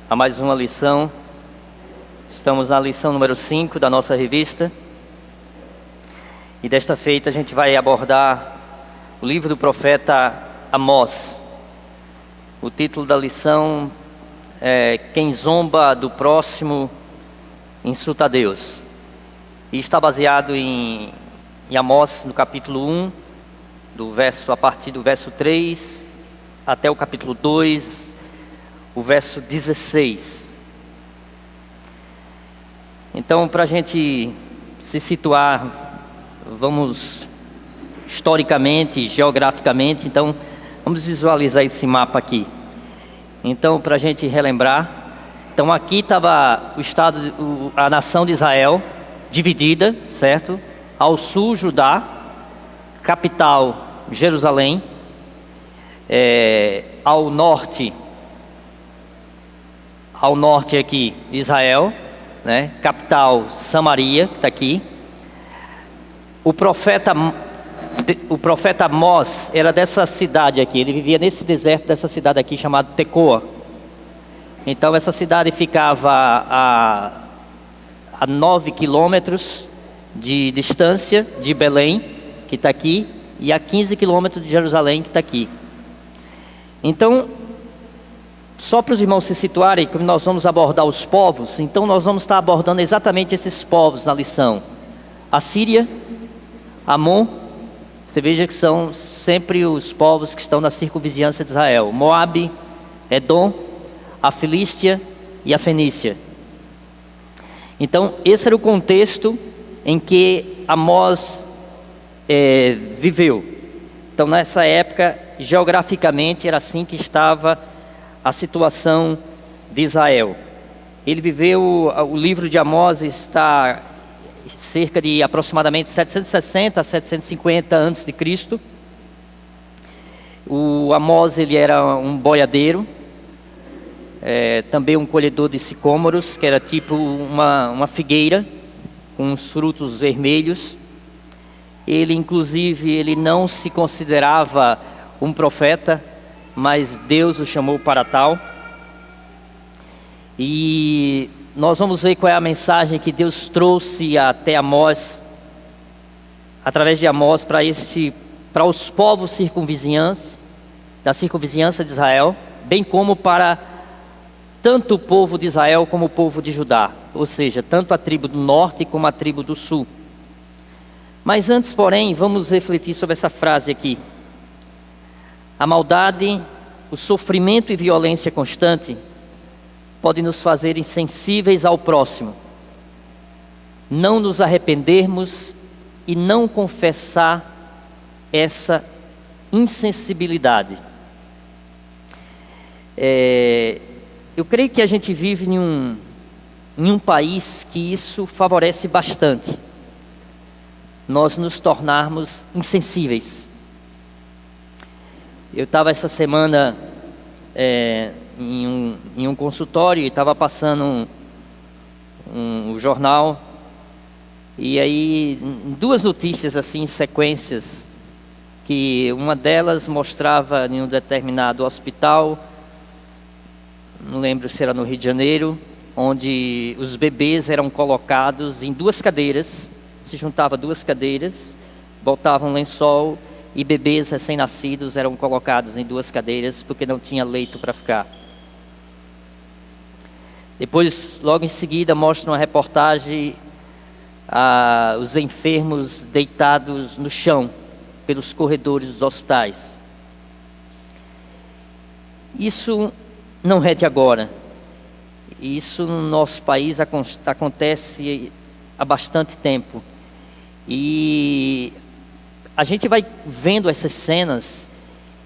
a mais uma lição. Estamos na lição número 5 da nossa revista. E desta feita a gente vai abordar o livro do profeta Amós. O título da lição é Quem zomba do próximo insulta a Deus. E está baseado em Amós, no capítulo 1, a partir do verso 3 até o capítulo 2, o verso 16. Então, para a gente se situar, vamos historicamente, geograficamente, então vamos visualizar esse mapa aqui. Então, para a gente relembrar, então aqui estava o estado, a nação de Israel dividida, certo? Ao sul, Judá, capital Jerusalém, ao norte aqui Israel, né? Capital Samaria, que está aqui. O profeta Amós era dessa cidade aqui, ele vivia nesse deserto dessa cidade aqui chamada Tecoa. Então essa cidade ficava a 9 quilômetros de distância de Belém, que está aqui, e a 15 quilômetros de Jerusalém, que está aqui. Então, só para os irmãos se situarem, como nós vamos abordar os povos, então nós vamos estar abordando exatamente esses povos na lição. A Síria, Amon, você veja que são sempre os povos que estão na circunvizinhança de Israel. Moabe, Edom, a Filístia e a Fenícia. Então, esse era o contexto em que Amós viveu. Então, nessa época, geograficamente, era assim que estava a situação de Israel. Ele viveu, o livro de Amós está cerca de aproximadamente 760 a 750 a.C. O Amós, ele era um boiadeiro, também um colhedor de sicômoros, que era tipo uma figueira com os frutos vermelhos. Ele, inclusive, ele não se considerava um profeta, mas Deus o chamou para tal. E nós vamos ver qual é a mensagem que Deus trouxe até Amós, através de Amós, para os povos circunvizinhantes, da circunvizinhança de Israel, bem como para tanto o povo de Israel como o povo de Judá, ou seja, tanto a tribo do norte como a tribo do sul. Mas antes, porém, vamos refletir sobre essa frase aqui. A maldade, o sofrimento e violência constante podem nos fazer insensíveis ao próximo, não nos arrependermos e não confessar essa insensibilidade. Eu creio que a gente vive em um país que isso favorece bastante. Nós nos tornarmos insensíveis. Eu estava essa semana em um consultório e estava passando um jornal, e aí duas notícias assim em sequências, que uma delas mostrava em um determinado hospital, não lembro se era no Rio de Janeiro, onde os bebês eram colocados em duas cadeiras, se juntava duas cadeiras, botavam um lençol e bebês recém-nascidos eram colocados em duas cadeiras porque não tinha leito para ficar. Depois, logo em seguida, mostra uma reportagem os enfermos deitados no chão pelos corredores dos hospitais. Isso não é de agora. Isso no nosso país acontece há bastante tempo. E a gente vai vendo essas cenas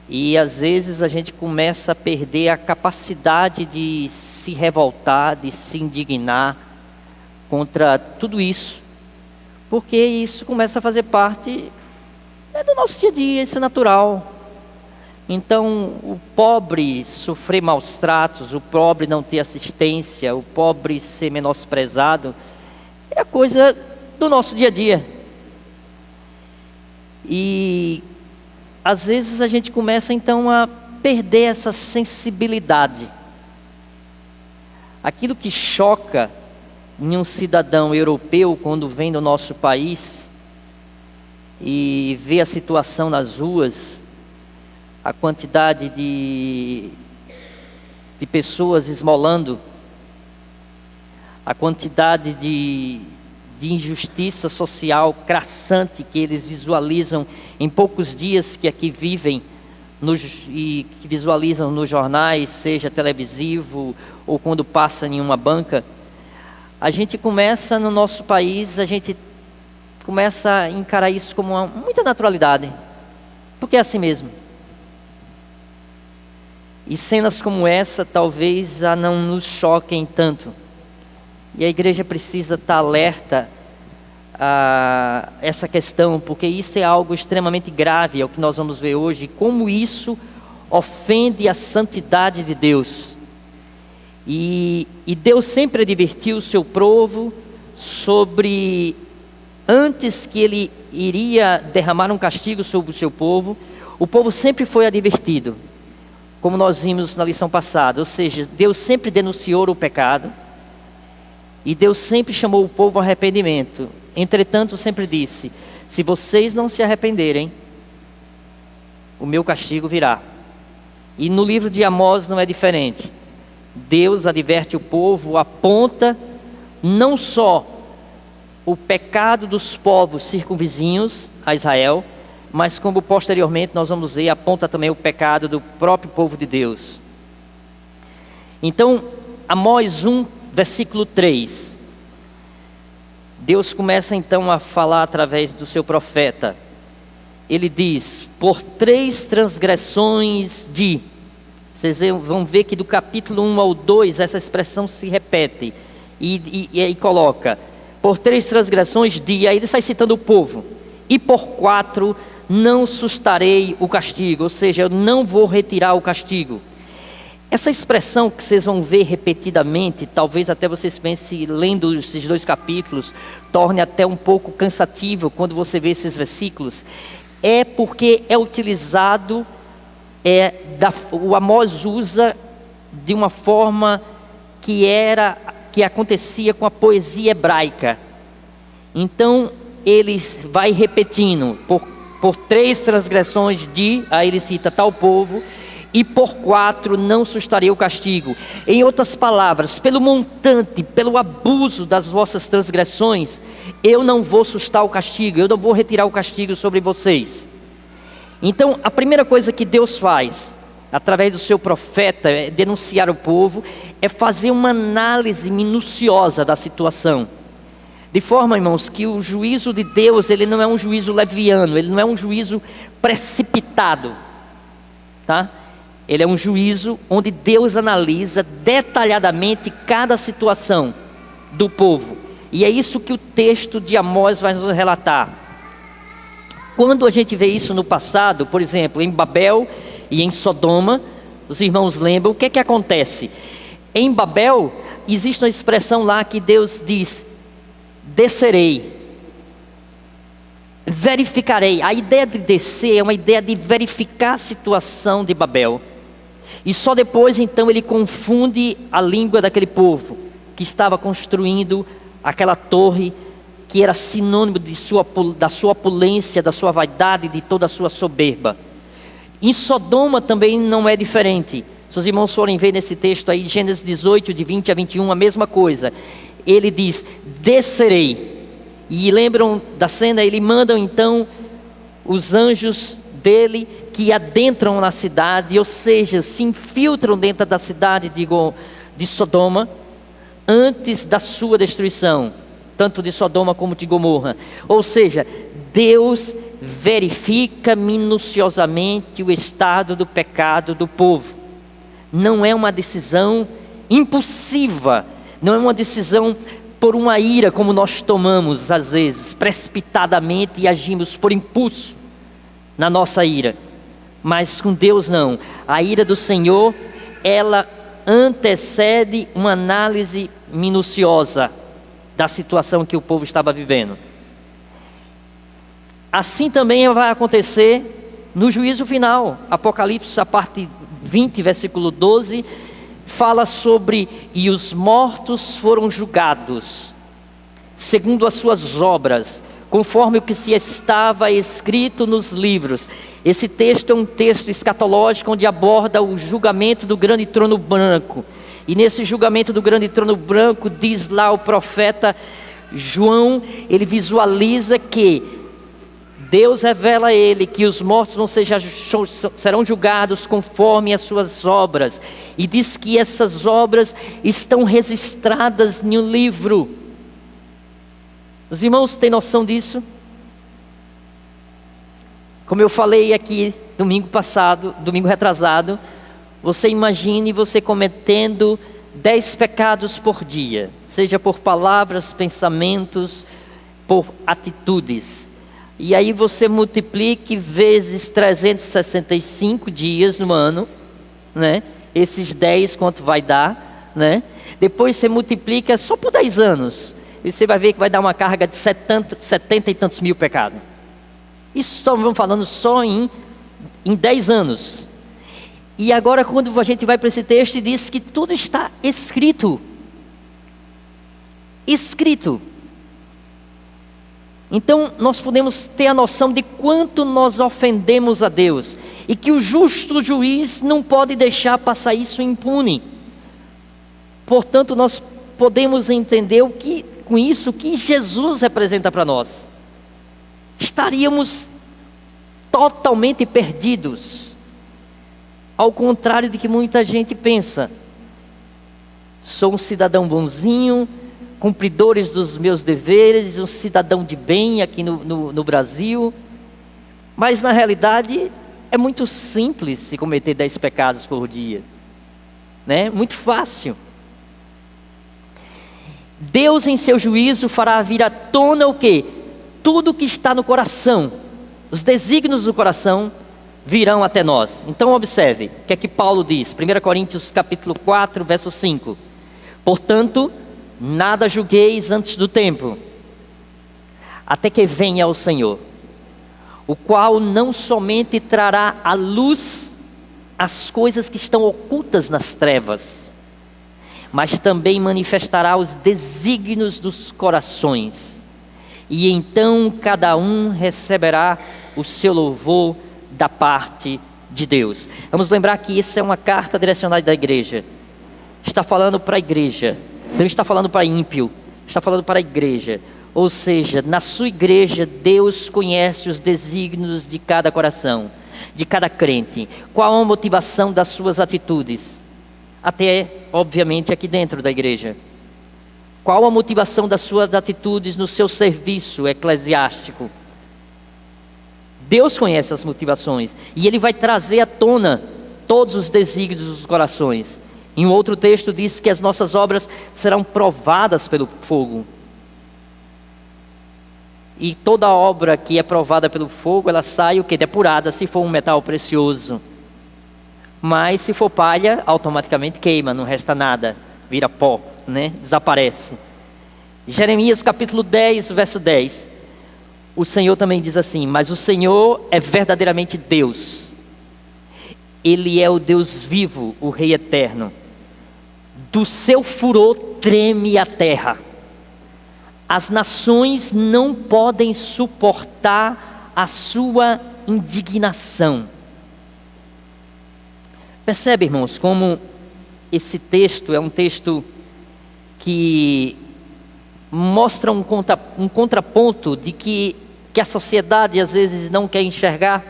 e às vezes a gente começa a perder a capacidade de se revoltar, de se indignar contra tudo isso, porque isso começa a fazer parte do nosso dia a dia, isso é natural. Então, o pobre sofrer maus tratos, o pobre não ter assistência, o pobre ser menosprezado, é a coisa do nosso dia a dia. E às vezes a gente começa então a perder essa sensibilidade. Aquilo que choca em um cidadão europeu quando vem do nosso país e vê a situação nas ruas, a quantidade de pessoas esmolando, a quantidade de injustiça social crassante que eles visualizam em poucos dias que aqui vivem e que visualizam nos jornais, seja televisivo ou quando passa em uma banca, a gente começa no nosso país, a gente começa a encarar isso como muita naturalidade, porque é assim mesmo. E cenas como essa talvez não nos choquem tanto. E a igreja precisa estar alerta a essa questão, porque isso é algo extremamente grave, é o que nós vamos ver hoje, como isso ofende a santidade de Deus. E Deus sempre advertiu o seu povo sobre, antes que ele iria derramar um castigo sobre o seu povo, o povo sempre foi advertido, como nós vimos na lição passada, ou seja, Deus sempre denunciou o pecado, e Deus sempre chamou o povo ao arrependimento. Entretanto, sempre disse: se vocês não se arrependerem, o meu castigo virá. E no livro de Amós não é diferente. Deus adverte o povo, aponta não só o pecado dos povos circunvizinhos a Israel, mas como posteriormente nós vamos ver, aponta também o pecado do próprio povo de Deus. Então, Amós 1, versículo 3. Deus começa então a falar através do seu profeta. Ele diz: por 3 transgressões de... Vocês vão ver que do capítulo 1 ao 2 essa expressão se repete. E aí coloca: por 3 transgressões de... Aí ele sai citando o povo. E por 4 não sustarei o castigo. Ou seja, eu não vou retirar o castigo. Essa expressão que vocês vão ver repetidamente, talvez até vocês pensem, lendo esses 2 capítulos, torne até um pouco cansativo quando você vê esses versículos, é porque é utilizado, o Amós usa de uma forma que acontecia com a poesia hebraica. Então, ele vai repetindo, por 3 transgressões de, aí ele cita tal povo, e por 4 não sustarei o castigo. Em outras palavras, pelo montante, pelo abuso das vossas transgressões, eu não vou sustar o castigo, eu não vou retirar o castigo sobre vocês. Então, a primeira coisa que Deus faz, através do seu profeta, é denunciar o povo, é fazer uma análise minuciosa da situação. De forma, irmãos, que o juízo de Deus, ele não é um juízo leviano, ele não é um juízo precipitado, tá? Ele é um juízo onde Deus analisa detalhadamente cada situação do povo. E é isso que o texto de Amós vai nos relatar. Quando a gente vê isso no passado, por exemplo, em Babel e em Sodoma, os irmãos lembram o que é que acontece? Em Babel, existe uma expressão lá que Deus diz: descerei, verificarei. A ideia de descer é uma ideia de verificar a situação de Babel. E só depois então ele confunde a língua daquele povo que estava construindo aquela torre que era sinônimo da sua opulência, da sua vaidade, de toda a sua soberba. Em Sodoma também não é diferente. Se os irmãos forem ver nesse texto aí, Gênesis 18, de 20 a 21, a mesma coisa. Ele diz: descerei. E lembram da cena? Ele manda então os anjos dele que adentram na cidade, ou seja, se infiltram dentro da cidade de Sodoma, antes da sua destruição, tanto de Sodoma como de Gomorra. Ou seja, Deus verifica minuciosamente o estado do pecado do povo. Não é uma decisão impulsiva, não é uma decisão por uma ira como nós tomamos às vezes, precipitadamente, e agimos por impulso na nossa ira. Mas com Deus não. A ira do Senhor, ela antecede uma análise minuciosa da situação que o povo estava vivendo. Assim também vai acontecer no juízo final. Apocalipse, a parte 20, versículo 12, fala sobre: e os mortos foram julgados segundo as suas obras, conforme o que se estava escrito nos livros. Esse texto é um texto escatológico onde aborda o julgamento do grande trono branco. E nesse julgamento do grande trono branco, diz lá o profeta João, ele visualiza que Deus revela a ele que os mortos serão julgados conforme as suas obras. E diz que essas obras estão registradas em um livro. Os irmãos têm noção disso? Como eu falei aqui domingo retrasado, você imagine você cometendo 10 pecados por dia, seja por palavras, pensamentos, por atitudes. E aí você multiplique vezes 365 dias no ano, né? Esses 10 quanto vai dar, né? Depois você multiplica só por 10 anos. E você vai ver que vai dar uma carga de 70 e tantos mil pecados. Isso só vamos falando só em 10 anos. E agora quando a gente vai para esse texto, diz que tudo está escrito. Escrito. Então nós podemos ter a noção de quanto nós ofendemos a Deus. E que o justo juiz não pode deixar passar isso impune. Portanto, nós podemos entender com isso que Jesus representa para nós. Estaríamos totalmente perdidos. Ao contrário de que muita gente pensa. Sou um cidadão bonzinho, cumpridores dos meus deveres, um cidadão de bem aqui no Brasil. Mas na realidade é muito simples se cometer 10 pecados por dia, né? Muito fácil. Deus em seu juízo fará vir à tona o quê? Tudo que está no coração. Os desígnios do coração virão até nós. Então observe o que é que Paulo diz, 1 Coríntios capítulo 4, verso 5. Portanto, nada julgueis antes do tempo, até que venha o Senhor, o qual não somente trará à luz as coisas que estão ocultas nas trevas, mas também manifestará os desígnios dos corações. E então cada um receberá o seu louvor da parte de Deus. Vamos lembrar que isso é uma carta direcionada da igreja. Está falando para a igreja. Não está falando para ímpio. Está falando para a igreja. Ou seja, na sua igreja, Deus conhece os desígnios de cada coração, de cada crente. Qual a motivação das suas atitudes? Até, obviamente, aqui dentro da igreja. Qual a motivação das suas atitudes no seu serviço eclesiástico? Deus conhece as motivações e Ele vai trazer à tona todos os desígnios dos corações. Em um outro texto diz que as nossas obras serão provadas pelo fogo. E toda obra que é provada pelo fogo, ela sai o quê? Depurada, se for um metal precioso. Mas se for palha, automaticamente queima, não resta nada, vira pó, né? Desaparece. Jeremias capítulo 10, verso 10. O Senhor também diz assim: mas o Senhor é verdadeiramente Deus. Ele é o Deus vivo, o Rei eterno. Do seu furor treme a terra. As nações não podem suportar a sua indignação. Percebe, irmãos, como esse texto é um texto que mostra um contraponto de que a sociedade às vezes não quer enxergar,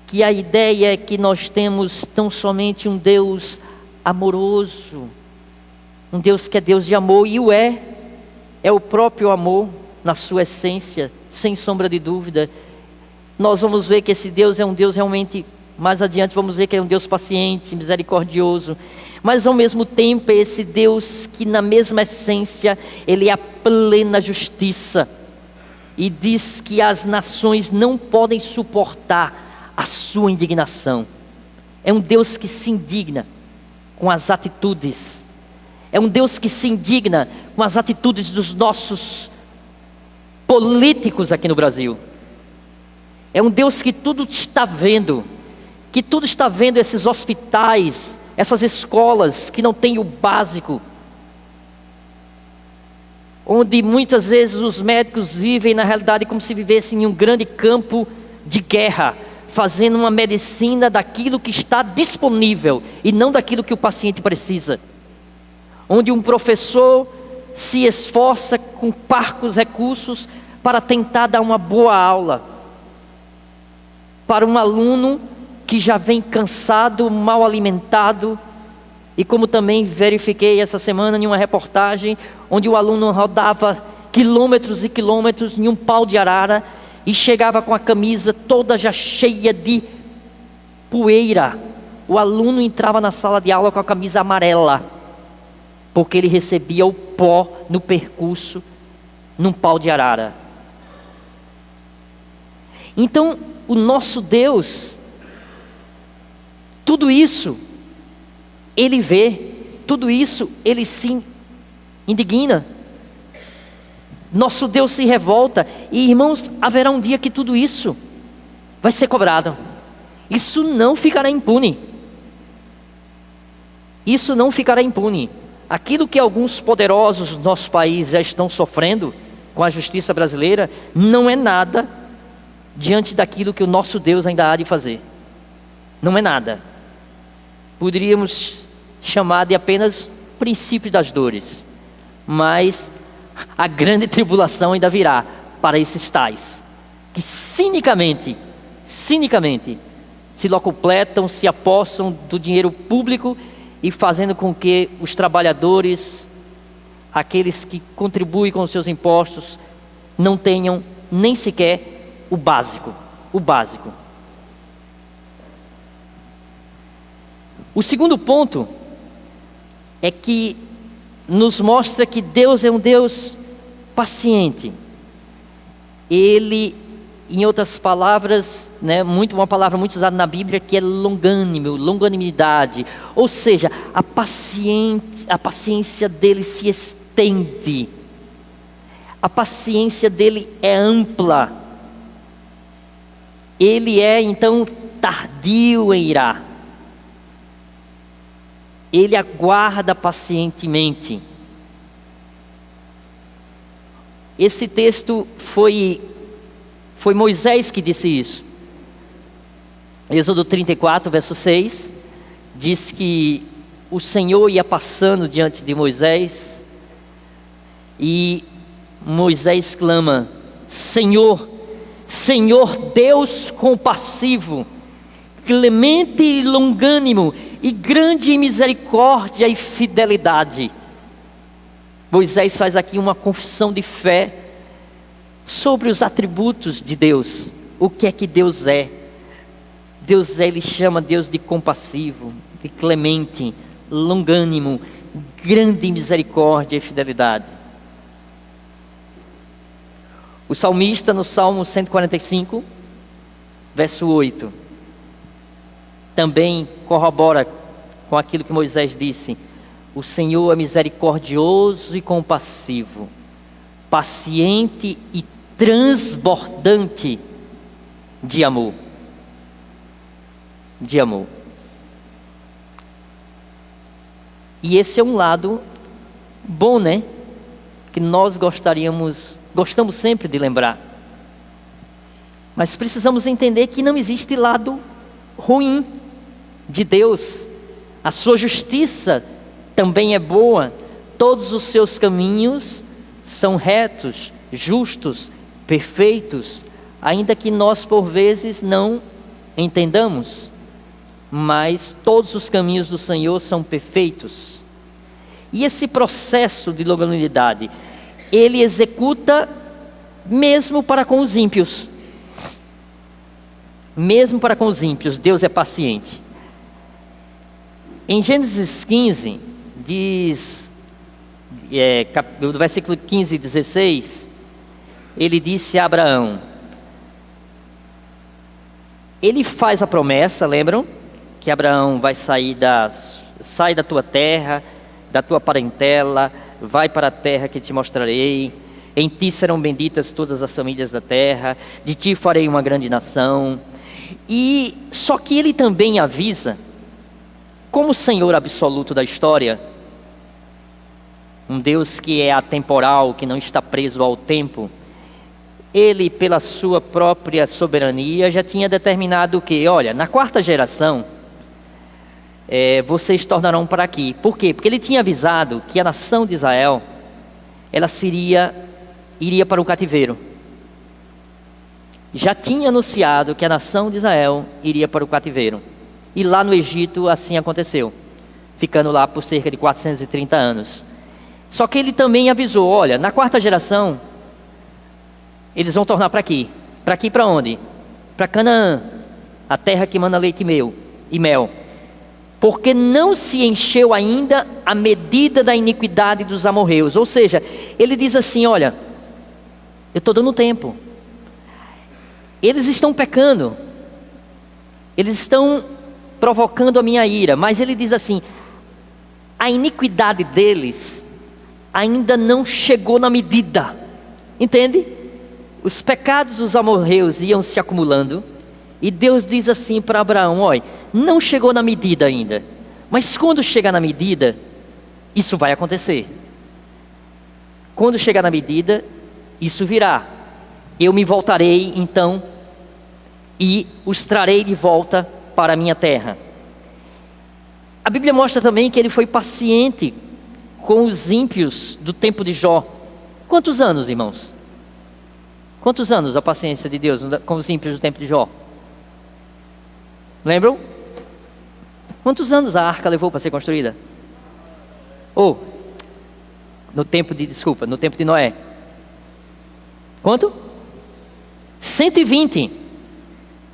que a ideia é que nós temos tão somente um Deus amoroso, um Deus que é Deus de amor, e é o próprio amor na sua essência, sem sombra de dúvida. Nós vamos ver que esse Deus é um Deus realmente, mais adiante vamos ver que é um Deus paciente, misericordioso, mas ao mesmo tempo é esse Deus que na mesma essência, Ele é a plena justiça, e diz que as nações não podem suportar a sua indignação. É um Deus que se indigna com as atitudes, é um Deus que se indigna com as atitudes dos nossos políticos aqui no Brasil. É um Deus que tudo está vendo, esses hospitais essas escolas que não têm o básico, onde muitas vezes os médicos vivem na realidade como se vivessem em um grande campo de guerra, fazendo uma medicina daquilo que está disponível e não daquilo que o paciente precisa. Onde um professor se esforça com parcos recursos para tentar dar uma boa aula para um aluno que já vem cansado, mal alimentado. E como também verifiquei essa semana em uma reportagem, onde o aluno rodava quilômetros e quilômetros em um pau de arara e chegava com a camisa toda já cheia de poeira. O aluno entrava na sala de aula com a camisa amarela, porque ele recebia o pó no percurso, num pau de arara. Então, o nosso Deus, tudo isso Ele vê, tudo isso Ele se indigna. Nosso Deus se revolta. E irmãos, haverá um dia que tudo isso vai ser cobrado. Isso não ficará impune. Isso não ficará impune. Aquilo que alguns poderosos do nosso país já estão sofrendo com a justiça brasileira, não é nada diante daquilo que o nosso Deus ainda há de fazer. Não é nada. Poderíamos chamar de apenas princípio das dores, mas a grande tribulação ainda virá para esses tais, que cinicamente, se locupletam, se apossam do dinheiro público e fazendo com que os trabalhadores, aqueles que contribuem com os seus impostos, não tenham nem sequer o básico. O segundo ponto é que nos mostra que Deus é um Deus paciente. Ele, em outras palavras, uma palavra muito usada na Bíblia, que é longânimo, longanimidade. Ou seja, a paciência dele se estende. A paciência dele é ampla. Ele é, então, tardio em irar. Ele aguarda pacientemente. Esse texto foi Moisés que disse isso. Êxodo 34, verso 6, diz que o Senhor ia passando diante de Moisés, e Moisés clama: Senhor, Senhor Deus compassivo, clemente e longânimo, e grande em misericórdia e fidelidade. Moisés faz aqui uma confissão de fé sobre os atributos de Deus. O que é que Deus é? Deus é, ele chama Deus de compassivo, de clemente, longânimo, grande em misericórdia e fidelidade. O salmista no Salmo 145, verso 8, também corrobora com aquilo que Moisés disse: o Senhor é misericordioso e compassivo, paciente e transbordante de amor. E esse é um lado bom, que nós gostamos sempre de lembrar. Mas precisamos entender que não existe lado ruim de Deus. A sua justiça também é boa. Todos os seus caminhos são retos, justos, perfeitos, ainda que nós por vezes não entendamos. Mas todos os caminhos do Senhor são perfeitos. E esse processo de longanimidade, ele executa mesmo para com os ímpios. Mesmo para com os ímpios, Deus é paciente. Em Gênesis 15, diz, do versículo 15 e 16, ele disse a Abraão, ele faz a promessa, lembram? Que Abraão vai sai da tua terra, da tua parentela, vai para a terra que te mostrarei, em ti serão benditas todas as famílias da terra, de ti farei uma grande nação. E só que ele também avisa, como Senhor absoluto da história, um Deus que é atemporal, que não está preso ao tempo, Ele, pela sua própria soberania, já tinha determinado que, olha, na quarta geração, vocês tornarão para aqui. Por quê? Porque Ele tinha avisado que a nação de Israel, ela iria para o cativeiro. Já tinha anunciado que a nação de Israel iria para o cativeiro. E lá no Egito assim aconteceu, ficando lá por cerca de 430 anos. Só que Ele também avisou, olha, na quarta geração, eles vão tornar para aqui. Para aqui para onde? Para Canaã, a terra que mana leite e mel. Porque não se encheu ainda a medida da iniquidade dos amorreus. Ou seja, Ele diz assim, olha, eu estou dando tempo. Eles estão pecando. Eles estão provocando a minha ira. Mas Ele diz assim, a iniquidade deles ainda não chegou na medida. Entende? Os pecados dos amorreus iam se acumulando. E Deus diz assim para Abraão, olha, não chegou na medida ainda. Mas quando chegar na medida, isso vai acontecer. Quando chegar na medida, isso virá. Eu me voltarei então e os trarei de volta para a minha terra. A Bíblia mostra também que Ele foi paciente com os ímpios do tempo de Jó. Quantos anos, irmãos? Quantos anos a paciência de Deus com os ímpios do tempo de Jó? Lembram? Quantos anos a arca levou para ser construída? No tempo de Noé. Quanto? 120.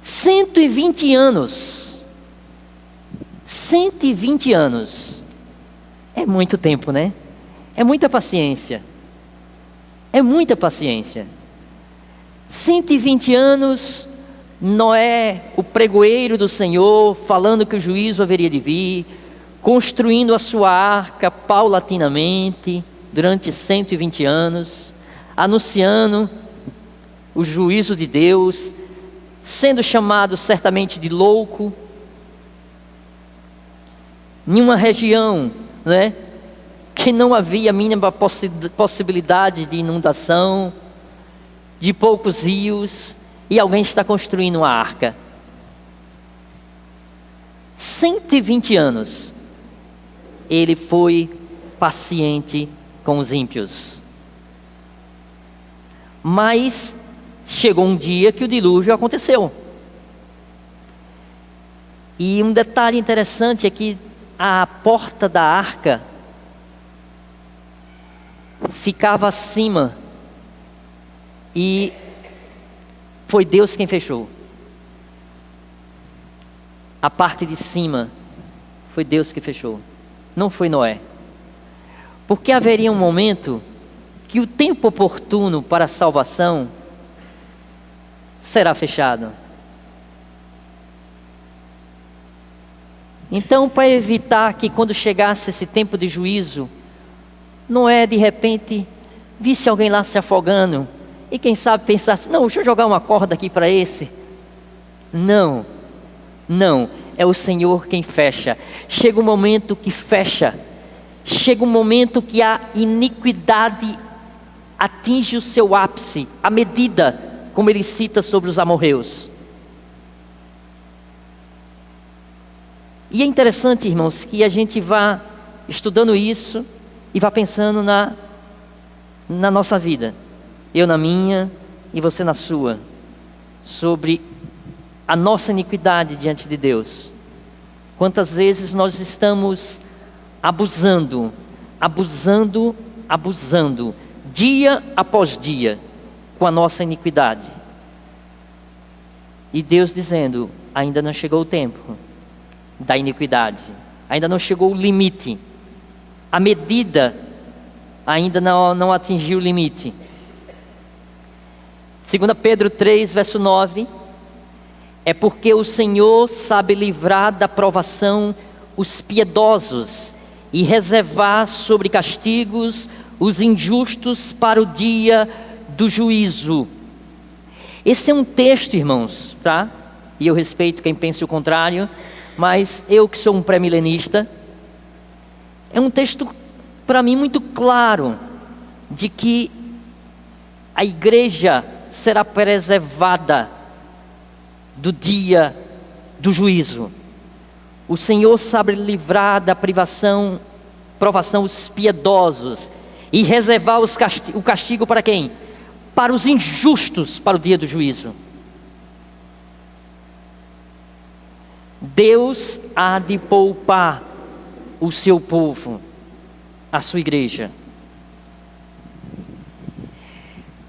120 anos. 120 anos. É muito tempo, né? É muita paciência. É muita paciência. 120 anos, Noé, o pregoeiro do Senhor, falando que o juízo haveria de vir, construindo a sua arca paulatinamente, durante 120 anos, anunciando o juízo de Deus, sendo chamado certamente de louco, em uma região, né, que não havia a mínima possibilidade de inundação, de poucos rios, e alguém está construindo uma arca. 120 anos, Ele foi paciente com os ímpios. Mas chegou um dia que o dilúvio aconteceu. E um detalhe interessante é que a porta da arca ficava acima e foi Deus quem fechou. A parte de cima foi Deus que fechou, não foi Noé. Porque haveria um momento que o tempo oportuno para a salvação será fechado. Então, para evitar que quando chegasse esse tempo de juízo, Noé de repente visse alguém lá se afogando, e quem sabe pensasse, não, deixa eu jogar uma corda aqui para esse. Não, é o Senhor quem fecha. Chega um momento que fecha. Chega um momento que a iniquidade atinge o seu ápice, a medida, como Ele cita sobre os amorreus. E é interessante, irmãos, que a gente vá estudando isso e vá pensando na nossa vida. Eu na minha e você na sua. Sobre a nossa iniquidade diante de Deus. Quantas vezes nós estamos abusando, dia após dia, com a nossa iniquidade. E Deus dizendo, ainda não chegou o tempo da iniquidade. Ainda não chegou o limite. A medida ainda não atingiu o limite. 2 Pedro 3, verso 9. É porque o Senhor sabe livrar da provação os piedosos e reservar sobre castigos os injustos para o dia do juízo. Esse é um texto, irmãos, tá? E eu respeito quem pense o contrário, mas eu que sou um pré-milenista, é um texto para mim muito claro de que a igreja será preservada do dia do juízo. O Senhor sabe livrar da provação os piedosos e reservar o castigo para quem? Para os injustos, para o dia do juízo. Deus há de poupar o seu povo, a sua igreja.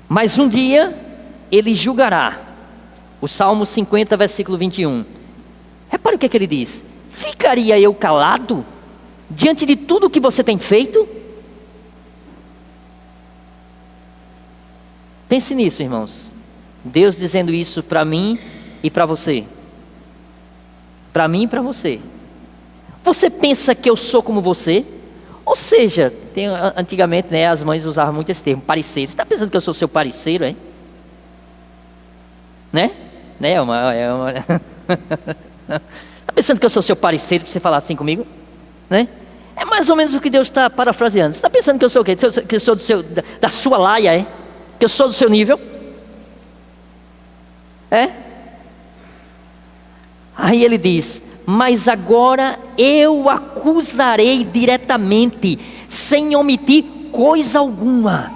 Mas um dia ele julgará. O Salmo 50, versículo 21. Repare o que ele diz: ficaria eu calado diante de tudo o que você tem feito? Pense nisso, irmãos. Deus dizendo isso para mim e para você. Para mim e para você. Você pensa que eu sou como você? Ou seja, antigamente, né, as mães usavam muito esse termo, parceiro. Você está pensando que eu sou seu parceiro, hein? Né? Está pensando que eu sou seu parceiro para você falar assim comigo? Né? É mais ou menos o que Deus está parafraseando. Você está pensando que eu sou o quê? Que eu sou da sua laia, é? Que eu sou do seu nível? É? Aí ele diz: mas agora eu acusarei diretamente, sem omitir coisa alguma.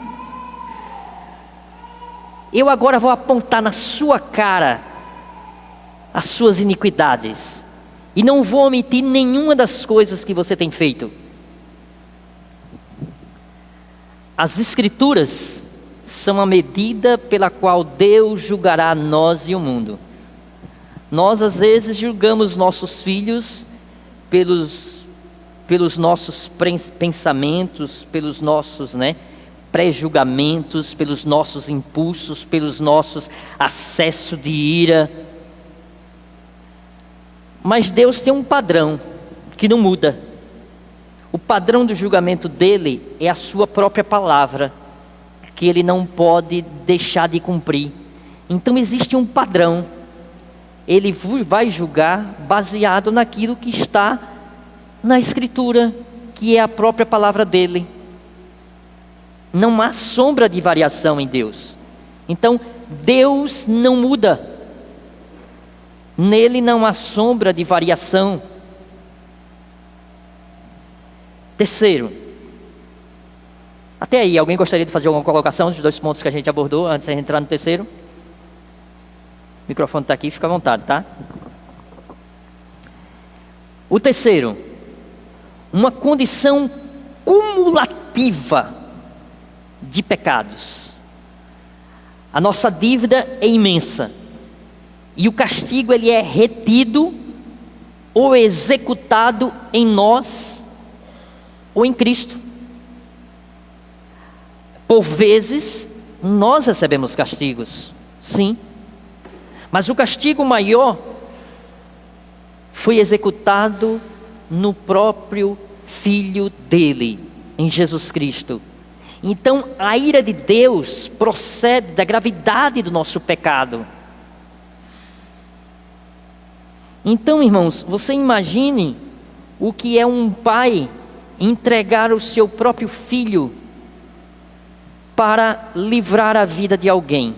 Eu agora vou apontar na sua cara as suas iniquidades, e não vou omitir nenhuma das coisas que você tem feito. As Escrituras são a medida pela qual Deus julgará nós e o mundo. Nós às vezes julgamos nossos filhos pelos nossos pensamentos, pelos nossos pré-julgamentos, pelos nossos impulsos, pelos nossos acessos de ira. Mas Deus tem um padrão que não muda. O padrão do julgamento dele é a sua própria palavra, que ele não pode deixar de cumprir. Então existe um padrão. Ele vai julgar baseado naquilo que está na Escritura, que é a própria palavra dele. Não há sombra de variação em Deus. Então Deus não muda. Nele não há sombra de variação. Terceiro, até aí, alguém gostaria de fazer alguma colocação dos 2 pontos que a gente abordou antes de entrar no terceiro? O microfone está aqui, fica à vontade, tá? O terceiro, uma condição cumulativa de pecados. A nossa dívida é imensa, e o castigo ele é retido ou executado em nós ou em Cristo. Por vezes nós recebemos castigos, sim, mas o castigo maior foi executado no próprio Filho dele, em Jesus Cristo. Então a ira de Deus procede da gravidade do nosso pecado. Então, irmãos, você imagine o que é um pai entregar o seu próprio filho para livrar a vida de alguém.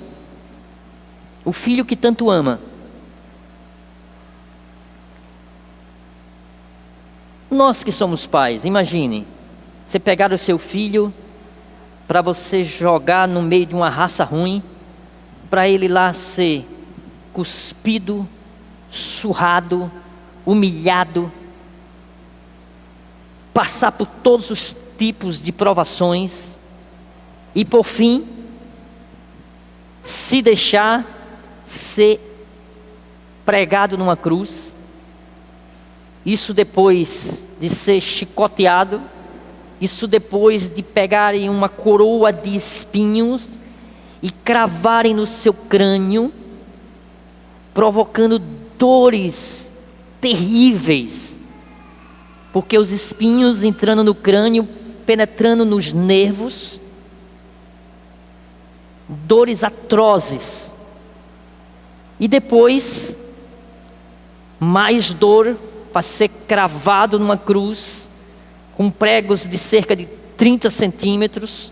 O filho que tanto ama. Nós que somos pais, imagine, você pegar o seu filho para você jogar no meio de uma raça ruim, para ele lá ser cuspido, surrado, humilhado, passar por todos os tipos de provações e por fim se deixar ser pregado numa cruz. Isso depois de ser chicoteado, isso depois de pegarem uma coroa de espinhos e cravarem no seu crânio, provocando dores terríveis, porque os espinhos entrando no crânio, penetrando nos nervos, dores atrozes, e depois mais dor para ser cravado numa cruz, com pregos de cerca de 30 centímetros,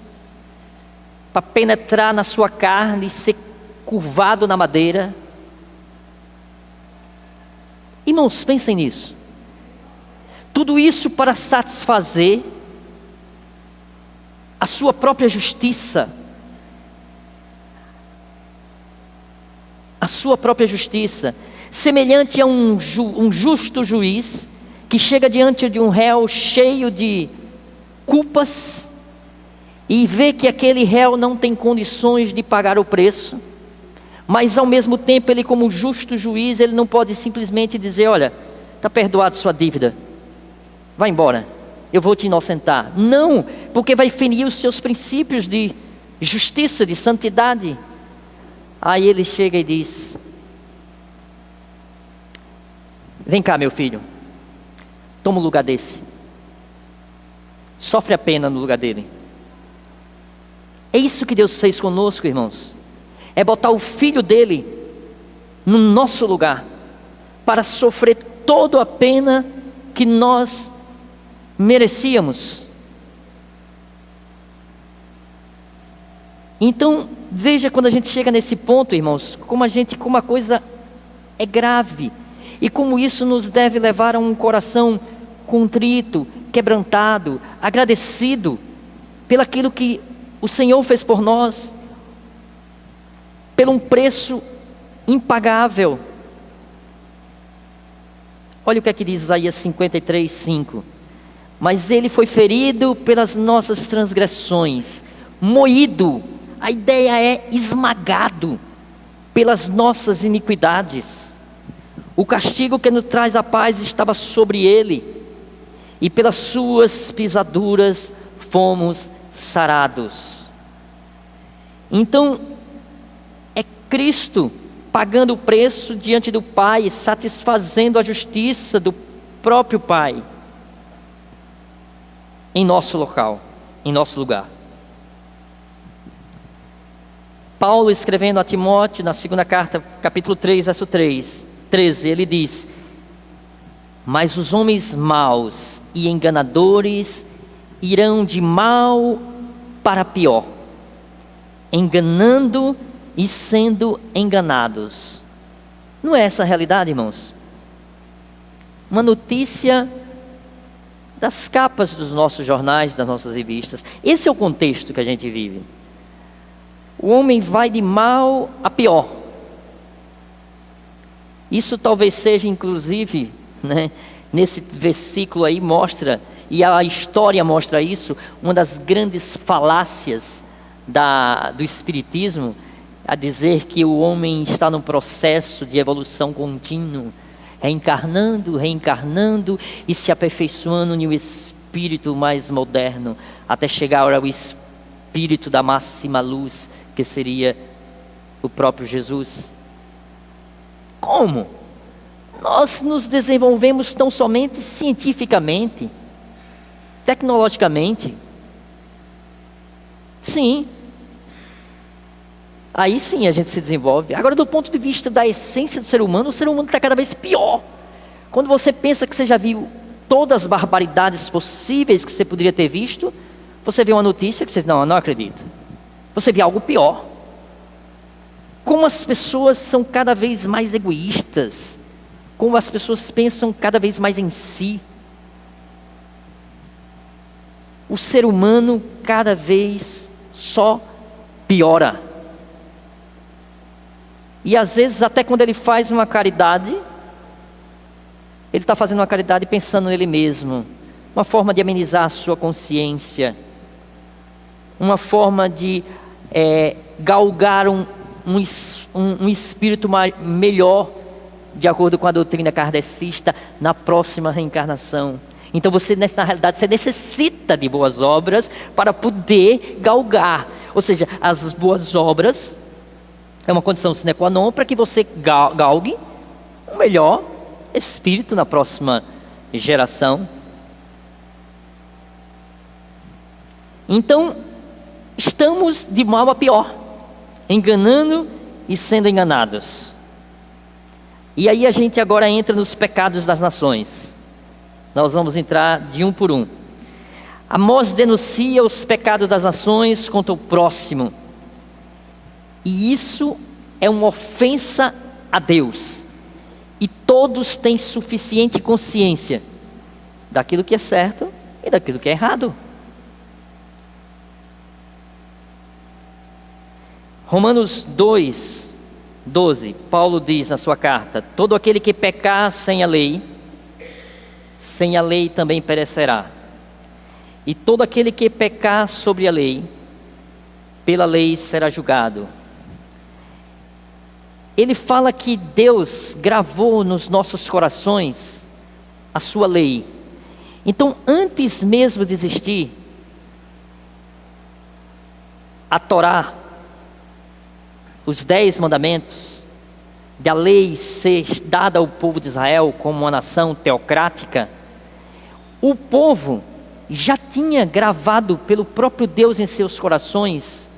para penetrar na sua carne e ser curvado na madeira. Irmãos, pensem nisso. Tudo isso para satisfazer a sua própria justiça. A sua própria justiça. Semelhante a um justo juiz que chega diante de um réu cheio de culpas e vê que aquele réu não tem condições de pagar o preço, mas ao mesmo tempo ele, como justo juiz, ele não pode simplesmente dizer: olha, está perdoado sua dívida, vai embora, eu vou te inocentar. Não, porque vai ferir os seus princípios de justiça, de santidade. Aí ele chega e diz: vem cá, meu filho, toma o lugar desse, sofre a pena no lugar dele. É isso que Deus fez conosco, irmãos. É botar o Filho dele no nosso lugar, para sofrer toda a pena que nós merecíamos. Então, veja, quando a gente chega nesse ponto, irmãos, como a coisa é grave, e como isso nos deve levar a um coração contrito, quebrantado, agradecido pelaquilo que o Senhor fez por nós, pelo um preço impagável. Olha o que é que diz Isaías 53:5. Mas ele foi ferido pelas nossas transgressões, moído, a ideia é esmagado, pelas nossas iniquidades. O castigo que nos traz a paz estava sobre ele, e pelas suas pisaduras fomos sarados. Então, é Cristo pagando o preço diante do Pai, satisfazendo a justiça do próprio Pai, em nosso local, em nosso lugar. Paulo, escrevendo a Timóteo, na segunda carta, capítulo 3, verso 13, ele diz: mas os homens maus e enganadores irão de mal para pior, enganando e sendo enganados. Não é essa a realidade, irmãos? Uma notícia das capas dos nossos jornais, das nossas revistas. Esse é o contexto que a gente vive. O homem vai de mal a pior. Isso talvez seja, inclusive, nesse versículo aí mostra, e a história mostra isso, uma das grandes falácias do Espiritismo, a dizer que o homem está num processo de evolução contínuo, reencarnando e se aperfeiçoando em um espírito mais moderno, até chegar ao espírito da máxima luz, que seria o próprio Jesus. Como? Nós nos desenvolvemos tão somente cientificamente, tecnologicamente. Sim. Aí sim a gente se desenvolve. Agora, do ponto de vista da essência do ser humano, o ser humano está cada vez pior. Quando você pensa que você já viu todas as barbaridades possíveis que você poderia ter visto, você vê uma notícia que você diz: não, eu não acredito. Você vê algo pior. Como as pessoas são cada vez mais egoístas, como as pessoas pensam cada vez mais em si. O ser humano cada vez só piora. E às vezes, até quando ele faz uma caridade, ele está fazendo uma caridade pensando nele mesmo, uma forma de amenizar a sua consciência, uma forma de galgar um espírito melhor, de acordo com a doutrina kardecista, na próxima reencarnação. Então você, nessa realidade, você necessita de boas obras para poder galgar. Ou seja, as boas obras é uma condição sine qua non para que você galgue o melhor espírito na próxima geração. Então, estamos de mal a pior, enganando e sendo enganados. E aí a gente agora entra nos pecados das nações. Nós vamos entrar de um por um. Amós denuncia os pecados das nações contra o próximo. E isso é uma ofensa a Deus. E todos têm suficiente consciência daquilo que é certo e daquilo que é errado. Romanos 2:12, Paulo diz na sua carta: todo aquele que pecar sem a lei também perecerá. E todo aquele que pecar sobre a lei, pela lei será julgado. Ele fala que Deus gravou nos nossos corações a sua lei. Então, antes mesmo de existir a Torá, os 10 mandamentos, da lei ser dada ao povo de Israel como uma nação teocrática, o povo já tinha gravado pelo próprio Deus em seus corações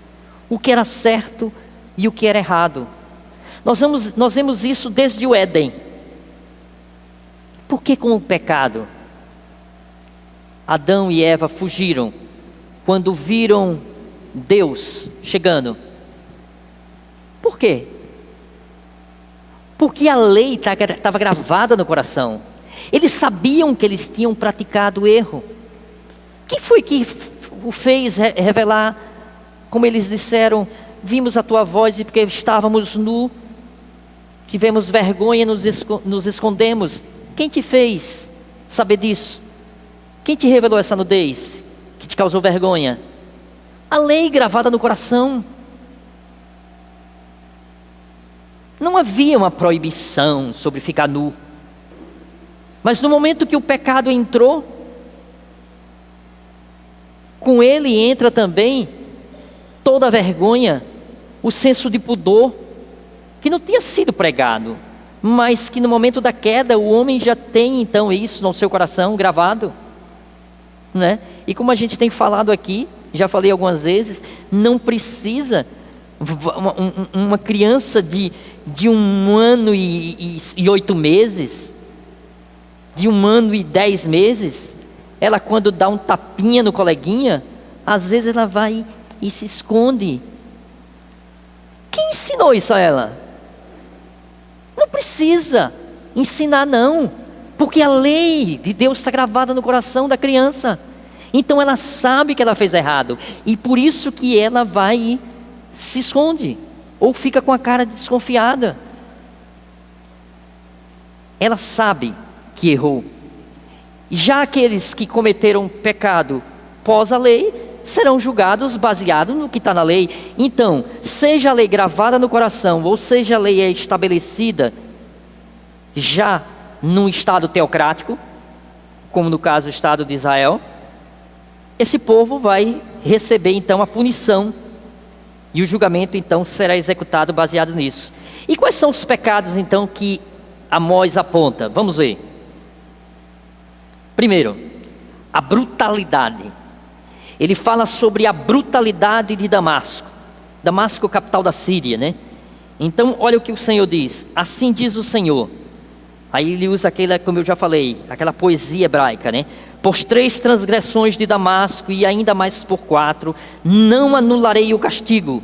o que era certo e o que era errado. Nós vemos isso desde o Éden. Por que com o pecado? Adão e Eva fugiram quando viram Deus chegando. Por quê? Porque a lei estava gravada no coração. Eles sabiam que eles tinham praticado erro. Quem foi que o fez revelar, como eles disseram, vimos a tua voz e porque estávamos nus, tivemos vergonha, nos escondemos. Quem te fez saber disso? Quem te revelou essa nudez que te causou vergonha? A lei gravada no coração. Não havia uma proibição sobre ficar nu. Mas no momento que o pecado entrou, com ele entra também toda a vergonha, o senso de pudor, que não tinha sido pregado, mas que no momento da queda o homem já tem então isso no seu coração gravado, né? E como a gente tem falado aqui, já falei algumas vezes, não precisa uma criança de 1 ano e 8 meses, de 1 ano e 10 meses, ela quando dá um tapinha no coleguinha, às vezes ela vai e se esconde. Quem ensinou isso a ela? Não precisa ensinar não, porque a lei de Deus está gravada no coração da criança. Então ela sabe que ela fez errado, e por isso que ela vai e se esconde, ou fica com a cara desconfiada. Ela sabe que errou. Já aqueles que cometeram pecado pós a lei, serão julgados baseado no que está na lei. Então, seja a lei gravada no coração, ou seja a lei estabelecida já num estado teocrático, como no caso o estado de Israel, esse povo vai receber então a punição, e o julgamento então será executado baseado nisso. E quais são os pecados então que Amós aponta? Vamos ver. Primeiro, a brutalidade. Ele fala sobre a brutalidade de Damasco. Damasco, capital da Síria, né? Então, olha o que o Senhor diz. Assim diz o Senhor. Aí ele usa aquela, como eu já falei, aquela poesia hebraica, né? Por 3 transgressões de Damasco e ainda mais por 4, não anularei o castigo,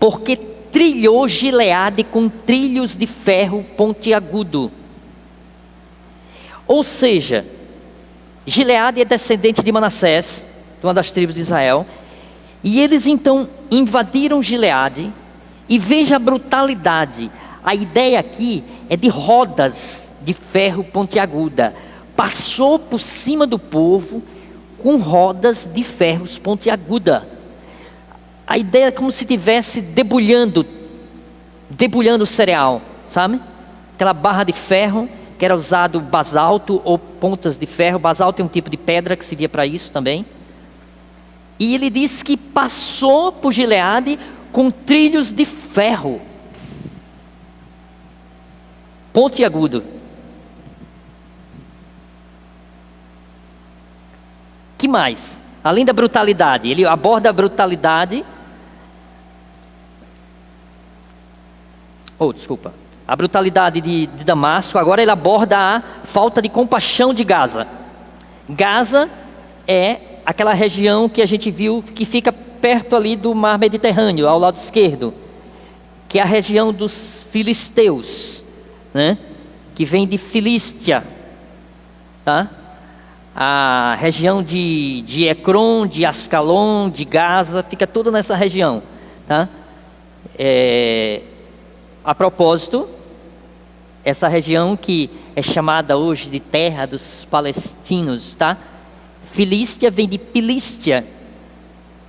porque trilhou Gileade com trilhos de ferro pontiagudo. Ou seja, Gileade é descendente de Manassés, de uma das tribos de Israel, e eles então invadiram Gileade, e veja a brutalidade. A ideia aqui é de rodas de ferro pontiaguda. Passou por cima do povo com rodas de ferros pontiaguda. A ideia é como se estivesse debulhando o cereal, sabe? Aquela barra de ferro que era usado basalto ou pontas de ferro. Basalto é um tipo de pedra que servia para isso também. E ele diz que passou por Gileade com trilhos de ferro pontiagudo. Que mais? Além da brutalidade, ele aborda a brutalidade. A brutalidade de Damasco. Agora ele aborda a falta de compaixão de Gaza. Gaza é aquela região que a gente viu que fica perto ali do mar Mediterrâneo, ao lado esquerdo, que é a região dos filisteus, né? Que vem de Filístia, tá? A região de Ecrom, de Ascalon, de Gaza, fica toda nessa região, tá? A propósito, essa região que é chamada hoje de terra dos palestinos, tá? Filístia vem de Pilístia.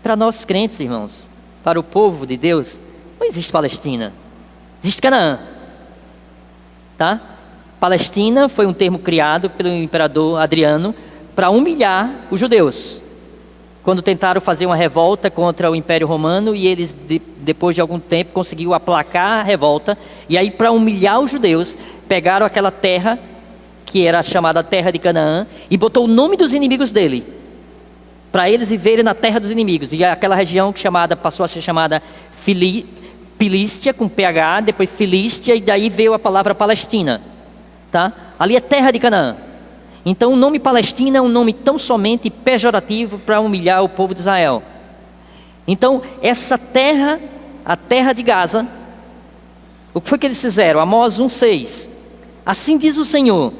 Para nós crentes, irmãos, para o povo de Deus, não existe Palestina, existe Canaã, tá? Palestina foi um termo criado pelo imperador Adriano para humilhar os judeus, quando tentaram fazer uma revolta contra o Império Romano, e eles, depois de algum tempo, conseguiram aplacar a revolta, e aí, para humilhar os judeus, pegaram aquela terra, que era chamada Terra de Canaã, e botou o nome dos inimigos dele, para eles viverem na terra dos inimigos, e aquela região passou a ser chamada Pilístia, com PH, depois Filístia, e daí veio a palavra Palestina, tá? Ali é Terra de Canaã. Então o nome Palestina é um nome tão somente pejorativo para humilhar o povo de Israel. Então essa terra, a terra de Gaza, o que foi que eles fizeram? Amós 1,6: assim diz o Senhor,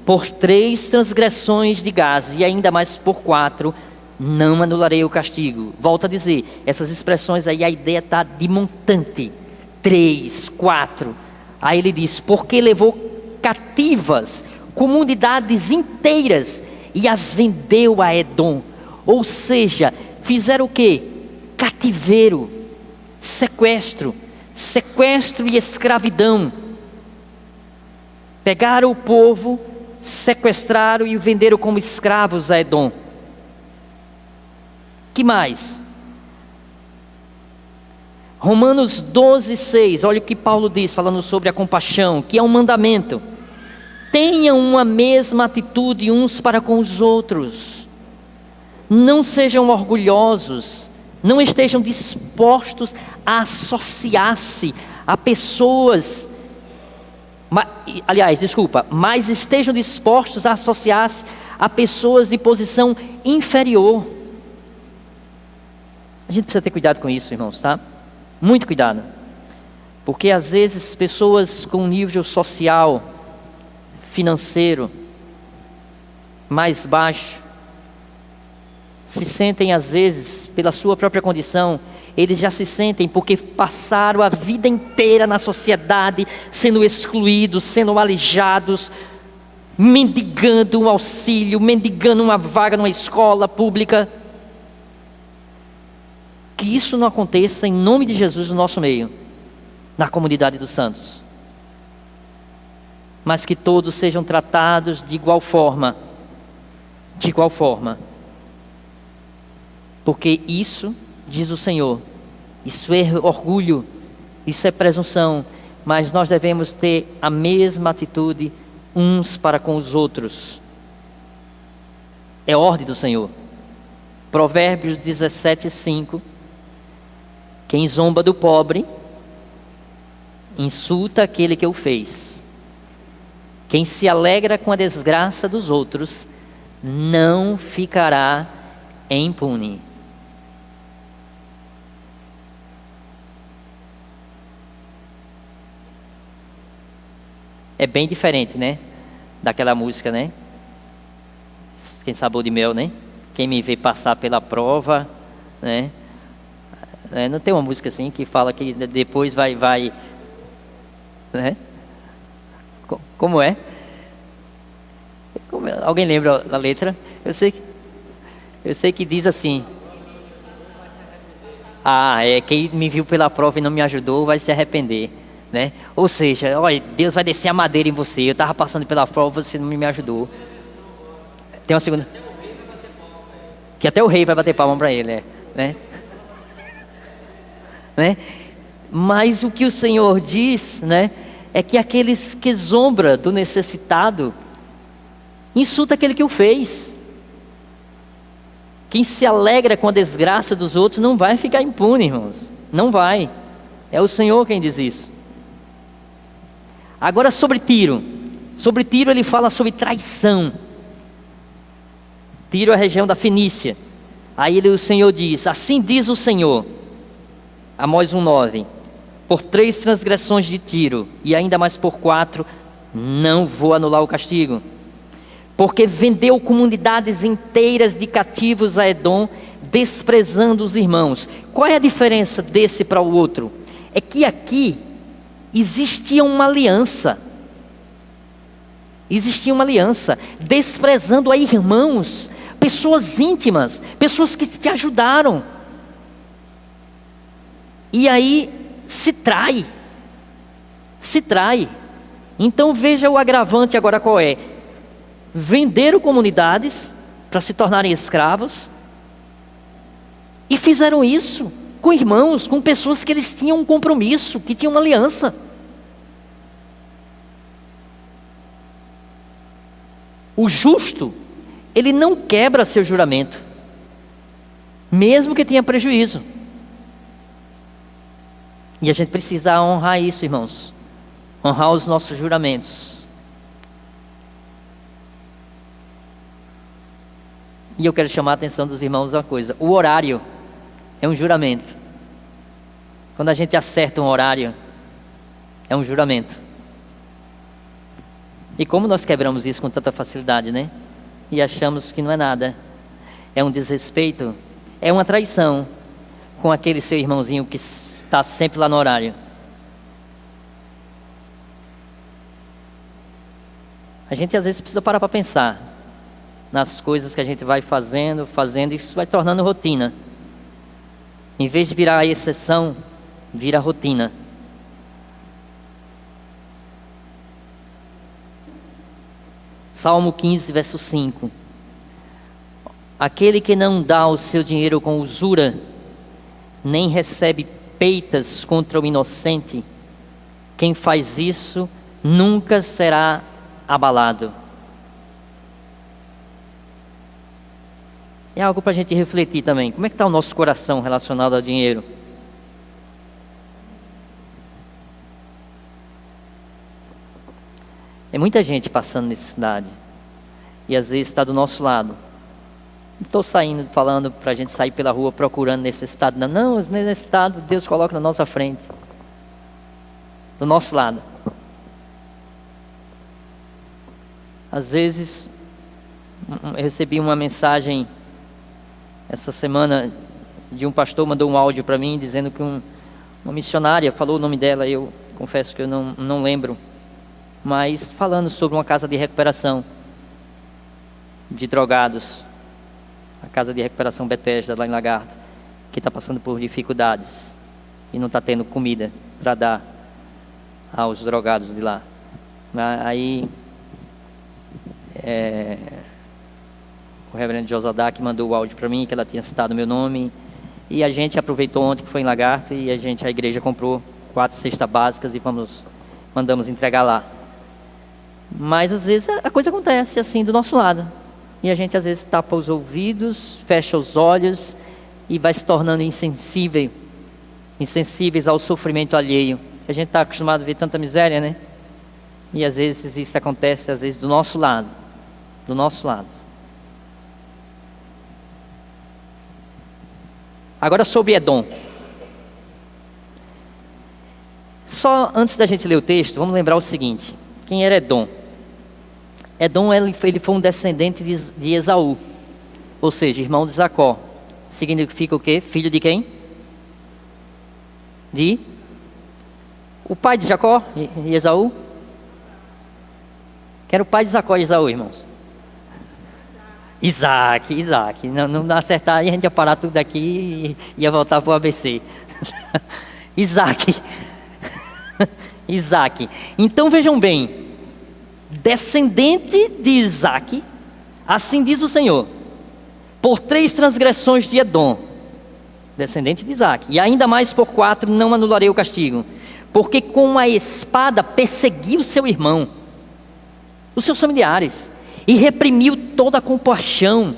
por 3 transgressões de Gaza, e ainda mais por 4, não anularei o castigo. Volto a dizer, essas expressões aí, a ideia está de montante. 3, 4. Aí ele diz, porque levou cativas comunidades inteiras e as vendeu a Edom. Ou seja, fizeram o quê? Cativeiro, sequestro e escravidão. Pegaram o povo, sequestraram e venderam como escravos a Edom. Que mais? Romanos 12,6, olha o que Paulo diz, falando sobre a compaixão, que é um mandamento. Tenham uma mesma atitude uns para com os outros. Não sejam orgulhosos. Não estejam dispostos a associar-se a pessoas. Mas estejam dispostos a associar-se a pessoas de posição inferior. A gente precisa ter cuidado com isso, irmãos, tá? Muito cuidado. Porque às vezes pessoas com nível social, financeiro mais baixo, se sentem às vezes, pela sua própria condição, eles já se sentem porque passaram a vida inteira na sociedade, sendo excluídos, sendo alijados, mendigando um auxílio, mendigando uma vaga numa escola pública. Que isso não aconteça em nome de Jesus no nosso meio, na comunidade dos santos. Mas que todos sejam tratados de igual forma. De igual forma. Porque isso, diz o Senhor, isso é orgulho, isso é presunção, mas nós devemos ter a mesma atitude uns para com os outros. É ordem do Senhor. Provérbios 17:5. Quem zomba do pobre, insulta aquele que o fez. Quem se alegra com a desgraça dos outros, não ficará impune. É bem diferente, né? Daquela música, né? Quem sabor de mel, né? Quem me vê passar pela prova, né? Não tem uma música assim que fala que depois vai, né? Como é? Alguém lembra da letra? Eu sei que diz assim: quem me viu pela prova e não me ajudou vai se arrepender, né? Ou seja, olha, Deus vai descer a madeira em você. Eu estava passando pela prova, você não me ajudou. Tem uma segunda, que até o rei vai bater palma para ele, né? Mas o que o Senhor diz, né, é que aqueles que zombra do necessitado, insulta aquele que o fez. Quem se alegra com a desgraça dos outros não vai ficar impune, irmãos. Não vai. É o Senhor quem diz isso. Agora sobre Tiro. Sobre Tiro ele fala sobre traição. Tiro é a região da Fenícia. Aí o Senhor diz: assim diz o Senhor, Amós 1:9, por 3 transgressões de Tiro, e ainda mais por 4, não vou anular o castigo. Porque vendeu comunidades inteiras de cativos a Edom, desprezando os irmãos. Qual é a diferença desse para o outro? É que aqui existia uma aliança. Existia uma aliança, desprezando a irmãos, pessoas íntimas, pessoas que te ajudaram. E aí se trai. Se trai. Então veja o agravante agora qual é. Venderam comunidades para se tornarem escravos. E fizeram isso com irmãos, com pessoas que eles tinham um compromisso, que tinham uma aliança. O justo, ele não quebra seu juramento, mesmo que tenha prejuízo. E a gente precisa honrar isso, irmãos. Honrar os nossos juramentos. E eu quero chamar a atenção dos irmãos a uma coisa: o horário é um juramento. Quando a gente acerta um horário, é um juramento. E como nós quebramos isso com tanta facilidade, né? E achamos que não é nada. É um desrespeito, é uma traição com aquele seu irmãozinho que está sempre lá no horário. A gente às vezes precisa parar para pensar nas coisas que a gente vai fazendo, e isso vai tornando rotina. Em vez de virar a exceção, vira a rotina. Salmo 15, verso 5. Aquele que não dá o seu dinheiro com usura, nem recebe peitas contra o inocente, quem faz isso nunca será abalado. É algo para a gente refletir também. Como é que está o nosso coração relacionado ao dinheiro? Tem muita gente passando necessidade. E às vezes está do nosso lado. Não estou saindo falando para a gente sair pela rua procurando necessitado. Não, os necessitados Deus coloca na nossa frente. Do nosso lado. Às vezes, eu recebi uma mensagem essa semana de um pastor, mandou um áudio para mim dizendo que uma missionária falou o nome dela. Eu confesso que eu não lembro. Mas falando sobre uma casa de recuperação de drogados, a casa de recuperação Bethesda lá em Lagarto, que está passando por dificuldades e não está tendo comida para dar aos drogados de lá. Aí o reverendo Josadak mandou o áudio para mim, que ela tinha citado meu nome, e a gente aproveitou ontem que foi em Lagarto, e a igreja comprou 4 cestas básicas e mandamos entregar lá. Mas às vezes a coisa acontece assim do nosso lado. E a gente às vezes tapa os ouvidos, fecha os olhos e vai se tornando insensíveis ao sofrimento alheio. A gente está acostumado a ver tanta miséria, né? E às vezes isso acontece, às vezes do nosso lado. Do nosso lado. Agora sobre Edom. Só antes da gente ler o texto, vamos lembrar o seguinte: quem era Edom? Edom, ele foi um descendente de Esaú, ou seja, irmão de Jacó. Significa o quê? Filho de quem? O pai de Jacó e Esaú? Quem era o pai de Jacó e Esaú, irmãos? Isaac. Não acertar, aí a gente ia parar tudo aqui e ia voltar para o ABC. Isaac. Então vejam bem, descendente de Isaac, assim diz o Senhor, por 3 transgressões de Edom, descendente de Isaac, e ainda mais por 4, não anularei o castigo, porque com a espada perseguiu seu irmão, os seus familiares, e reprimiu toda a compaixão,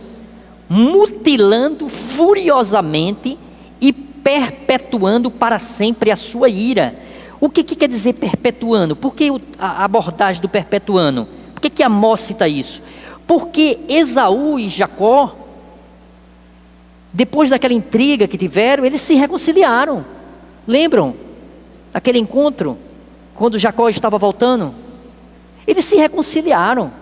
mutilando furiosamente e perpetuando para sempre a sua ira. O que quer dizer perpetuando? Por que a abordagem do perpetuando? Por que Amós cita isso? Porque Esaú e Jacó, depois daquela intriga que tiveram, eles se reconciliaram. Lembram? Aquele encontro, quando Jacó estava voltando? Eles se reconciliaram.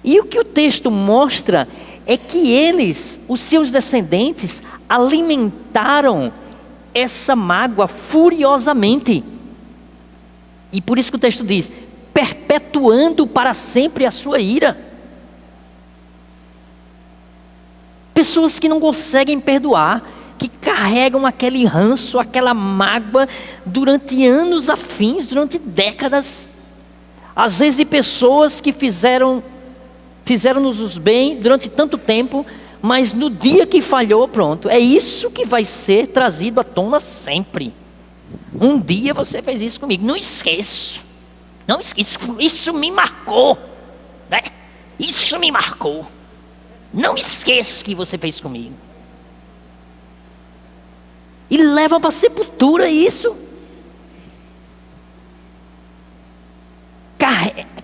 E o que o texto mostra é que eles, os seus descendentes, alimentaram essa mágoa furiosamente. E por isso que o texto diz, perpetuando para sempre a sua ira. Pessoas que não conseguem perdoar, que carregam aquele ranço, aquela mágoa durante anos a fins, durante décadas. Às vezes pessoas que fizeram-nos os bem durante tanto tempo, mas no dia que falhou, pronto, é isso que vai ser trazido à tona sempre. Um dia você fez isso comigo, não esqueço, isso me marcou, né? Isso me marcou, não esqueço que você fez comigo. E levam para a sepultura isso.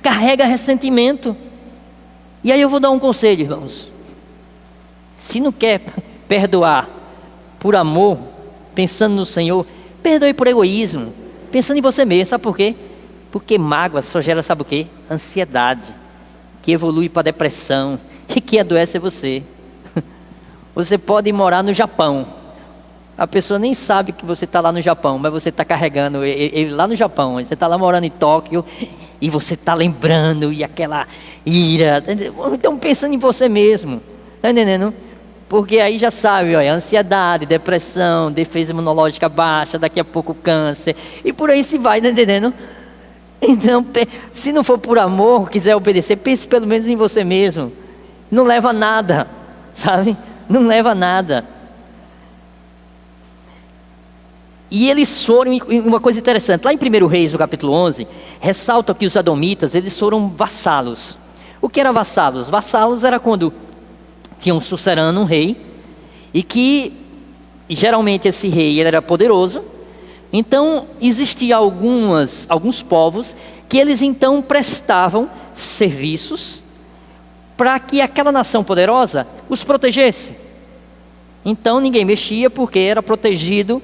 Carrega ressentimento. E aí eu vou dar um conselho, irmãos. Se não quer perdoar por amor, pensando no Senhor, perdoe por egoísmo, pensando em você mesmo. Sabe por quê? Porque mágoa só gera, sabe o quê? Ansiedade, que evolui para depressão, e que adoece você. Você pode morar no Japão, a pessoa nem sabe que você está lá no Japão, mas você está carregando ele lá no Japão. Você está lá morando em Tóquio, e você está lembrando, e aquela ira. Então pensando em você mesmo, está entendendo? Porque aí já sabe, olha, ansiedade, depressão, defesa imunológica baixa, daqui a pouco câncer, e por aí se vai, está entendendo? Então, se não for por amor, quiser obedecer, pense pelo menos em você mesmo. Não leva a nada, sabe? Não leva a nada. E eles foram, uma coisa interessante, lá em 1 Reis, no capítulo 11, ressalta que os edomitas, eles foram vassalos. O que era vassalos? Vassalos era quando tinha um sucerano, um rei, e que geralmente esse rei ele era poderoso. Então existiam alguns povos que eles então prestavam serviços para que aquela nação poderosa os protegesse. Então ninguém mexia porque era protegido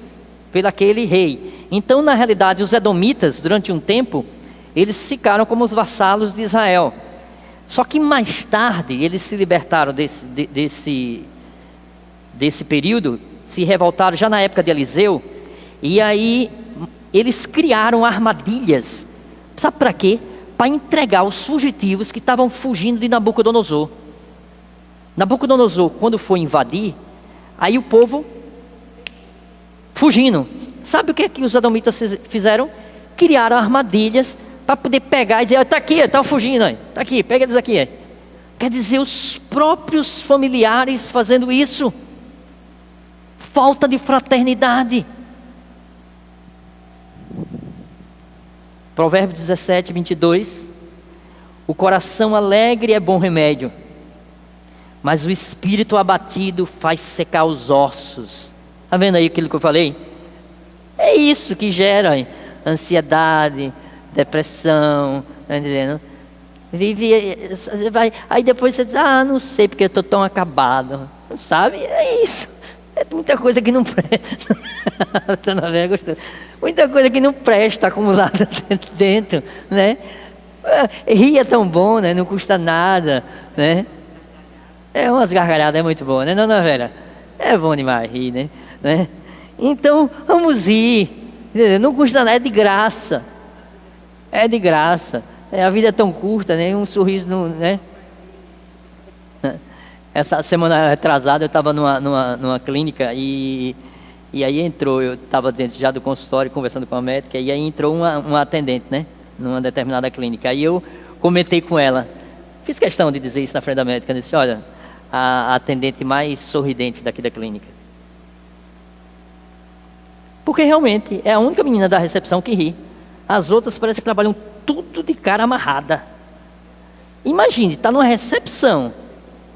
pelo aquele rei. Então na realidade os edomitas, durante um tempo, eles ficaram como os vassalos de Israel. Só que mais tarde eles se libertaram desse período, se revoltaram já na época de Eliseu, e aí eles criaram armadilhas. Sabe para quê? Para entregar os fugitivos que estavam fugindo de Nabucodonosor. Nabucodonosor, quando foi invadir, aí o povo fugindo. Sabe o que é que os edomitas fizeram? Criaram armadilhas para poder pegar e dizer, está aqui, está fugindo, está aqui, pega eles aqui. Quer dizer, os próprios familiares fazendo isso. Falta de fraternidade. Provérbios 17, 22. O coração alegre é bom remédio, mas o espírito abatido faz secar os ossos. Está vendo aí aquilo que eu falei? É isso que gera ansiedade, depressão, tá entendendo? Aí depois você diz, não sei porque eu estou tão acabado. Não sabe? É isso. É muita coisa que não presta. Muita coisa que não presta acumulada dentro, né? Rir é tão bom, né? Não custa nada, né? É umas gargalhadas, é muito bom, né? Não, Vera? É bom demais rir, né? Então, vamos rir. Não custa nada, é de graça. É de graça. A vida é tão curta, né? Um sorriso, né? Essa semana atrasada eu estava numa clínica e aí entrou, eu estava dentro já do consultório conversando com a médica, e aí entrou uma atendente, né? Numa determinada clínica. Aí eu comentei com ela, fiz questão de dizer isso na frente da médica, eu disse, olha, a atendente mais sorridente daqui da clínica. Porque realmente é a única menina da recepção que ri. As outras parece que trabalham tudo de cara amarrada. Imagine, está numa recepção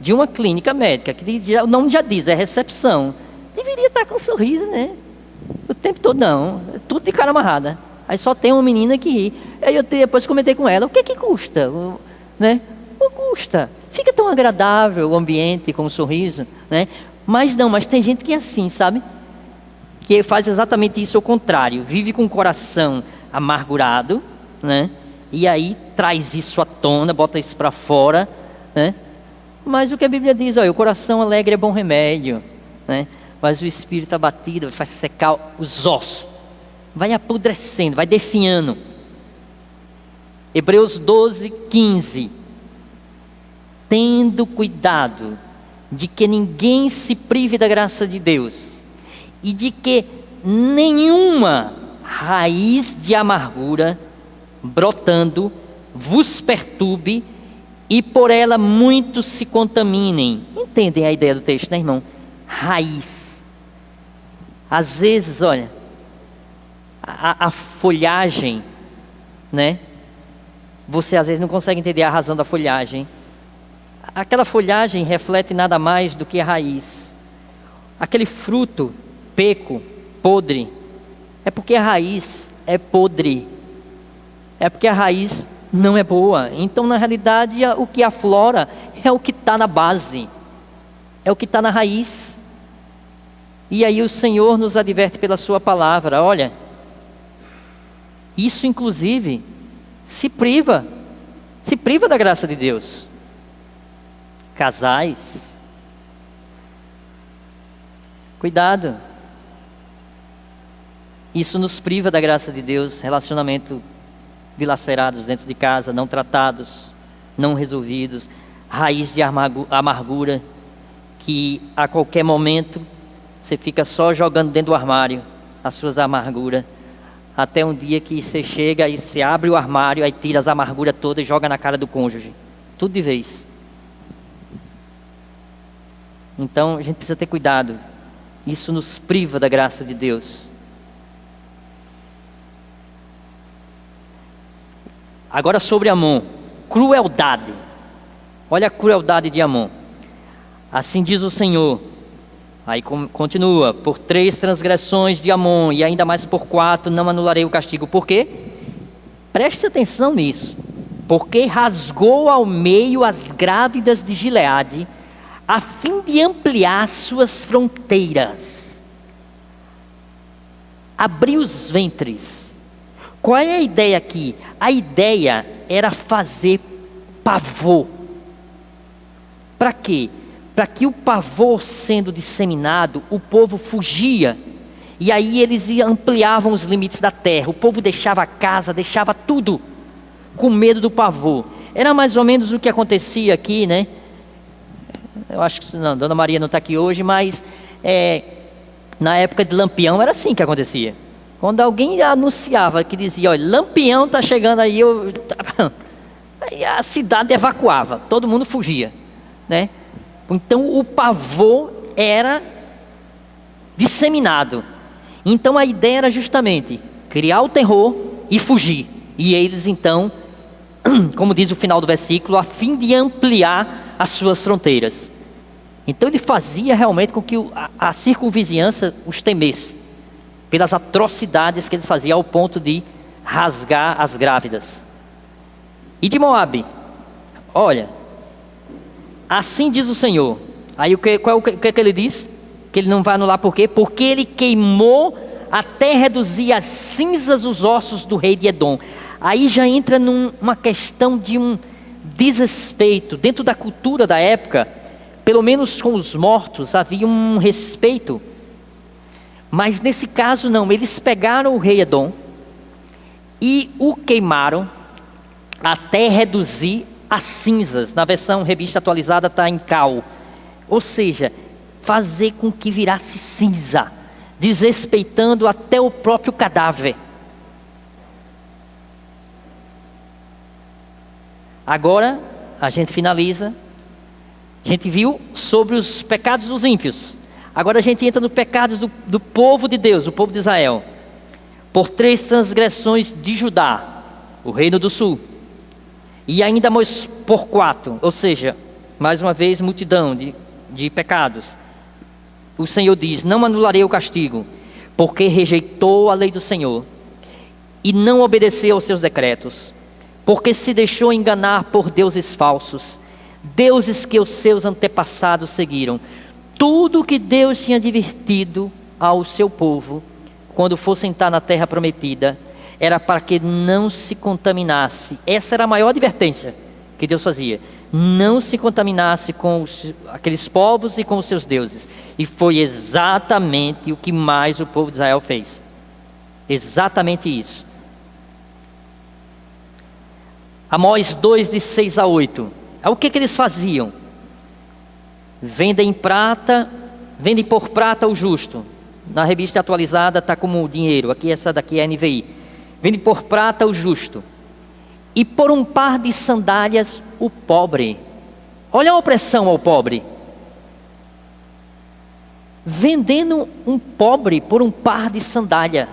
de uma clínica médica, que o nome já diz, é recepção. Deveria estar com um sorriso, né? O tempo todo não, tudo de cara amarrada. Aí só tem uma menina que ri. Aí eu depois comentei com ela, o que custa? Né? Não custa. Fica tão agradável o ambiente com um sorriso, né? Mas não, mas tem gente que é assim, sabe? Que faz exatamente isso ao contrário. Vive com o coração amargurado, né? E aí traz isso à tona, bota isso para fora, né? Mas o que a Bíblia diz, olha, o coração alegre é bom remédio, né? Mas o espírito abatido faz secar os ossos, vai apodrecendo, vai definhando. Hebreus 12:15. Tendo cuidado de que ninguém se prive da graça de Deus, e de que nenhuma raiz de amargura brotando vos perturbe, e por ela muitos se contaminem. Entendem a ideia do texto, né, irmão? Raiz. Às vezes, olha, a folhagem, né? Você às vezes não consegue entender a razão da folhagem. Aquela folhagem reflete nada mais do que a raiz. Aquele fruto peco, podre, é porque a raiz é podre. É porque a raiz não é boa. Então, na realidade, o que aflora é o que está na base, é o que está na raiz. E aí o Senhor nos adverte pela sua palavra, olha, isso inclusive se priva da graça de Deus. Casais, cuidado, isso nos priva da graça de Deus. Relacionamento dilacerados dentro de casa, não tratados, não resolvidos, raiz de amargura, que a qualquer momento você fica só jogando dentro do armário as suas amarguras, até um dia que você chega e você abre o armário, aí tira as amarguras todas e joga na cara do cônjuge, tudo de vez. Então a gente precisa ter cuidado, isso nos priva da graça de Deus. Agora sobre Amon, crueldade. Olha a crueldade de Amon. Assim diz o Senhor. Aí continua: por 3 transgressões de Amon, e ainda mais por 4, não anularei o castigo. Por quê? Preste atenção nisso. Porque rasgou ao meio as grávidas de Gileade, a fim de ampliar suas fronteiras. Abriu os ventres. Qual é a ideia aqui? A ideia era fazer pavor. Para quê? Para que o pavor sendo disseminado, o povo fugia. E aí eles ampliavam os limites da terra. O povo deixava a casa, deixava tudo, com medo do pavor. Era mais ou menos o que acontecia aqui, né? Eu acho que não, Dona Maria não está aqui hoje, mas na época de Lampião era assim que acontecia. Quando alguém anunciava, que dizia, olha, Lampião está chegando aí, aí a cidade evacuava, todo mundo fugia, né? Então o pavor era disseminado. Então a ideia era justamente criar o terror e fugir. E eles então, como diz o final do versículo, a fim de ampliar as suas fronteiras. Então ele fazia realmente com que a circunvizinhança os temesse, pelas atrocidades que eles faziam, ao ponto de rasgar as grávidas. E de Moabe, olha, assim diz o Senhor. Aí o que ele diz? Que ele não vai anular, por quê? Porque ele queimou até reduzir as cinzas os ossos do rei de Edom. Aí já entra numa questão de um desrespeito. Dentro da cultura da época, pelo menos com os mortos, havia um respeito. Mas nesse caso não, eles pegaram o rei Edom e o queimaram até reduzir as cinzas. Na versão revista atualizada está em cal. Ou seja, fazer com que virasse cinza, desrespeitando até o próprio cadáver. Agora, a gente finaliza. A gente viu sobre os pecados dos ímpios. Agora a gente entra nos pecados do povo de Deus, o povo de Israel. Por 3 transgressões de Judá, o reino do sul. E ainda mais por 4, ou seja, mais uma vez multidão de pecados. O Senhor diz, não anularei o castigo, porque rejeitou a lei do Senhor e não obedeceu aos seus decretos, porque se deixou enganar por deuses falsos, deuses que os seus antepassados seguiram. Tudo que Deus tinha advertido ao seu povo, quando fosse entrar na terra prometida, era para que não se contaminasse. Essa era a maior advertência que Deus fazia. Não se contaminasse com aqueles povos e com os seus deuses. E foi exatamente o que mais o povo de Israel fez. Exatamente isso. Amós 2, de 6 a 8. O que eles faziam? Vendem por prata o justo. Na revista atualizada está como dinheiro. Aqui essa daqui é a NVI. Vendem por prata o justo. E por um par de sandálias o pobre. Olha a opressão ao pobre. Vendendo um pobre por um par de sandália.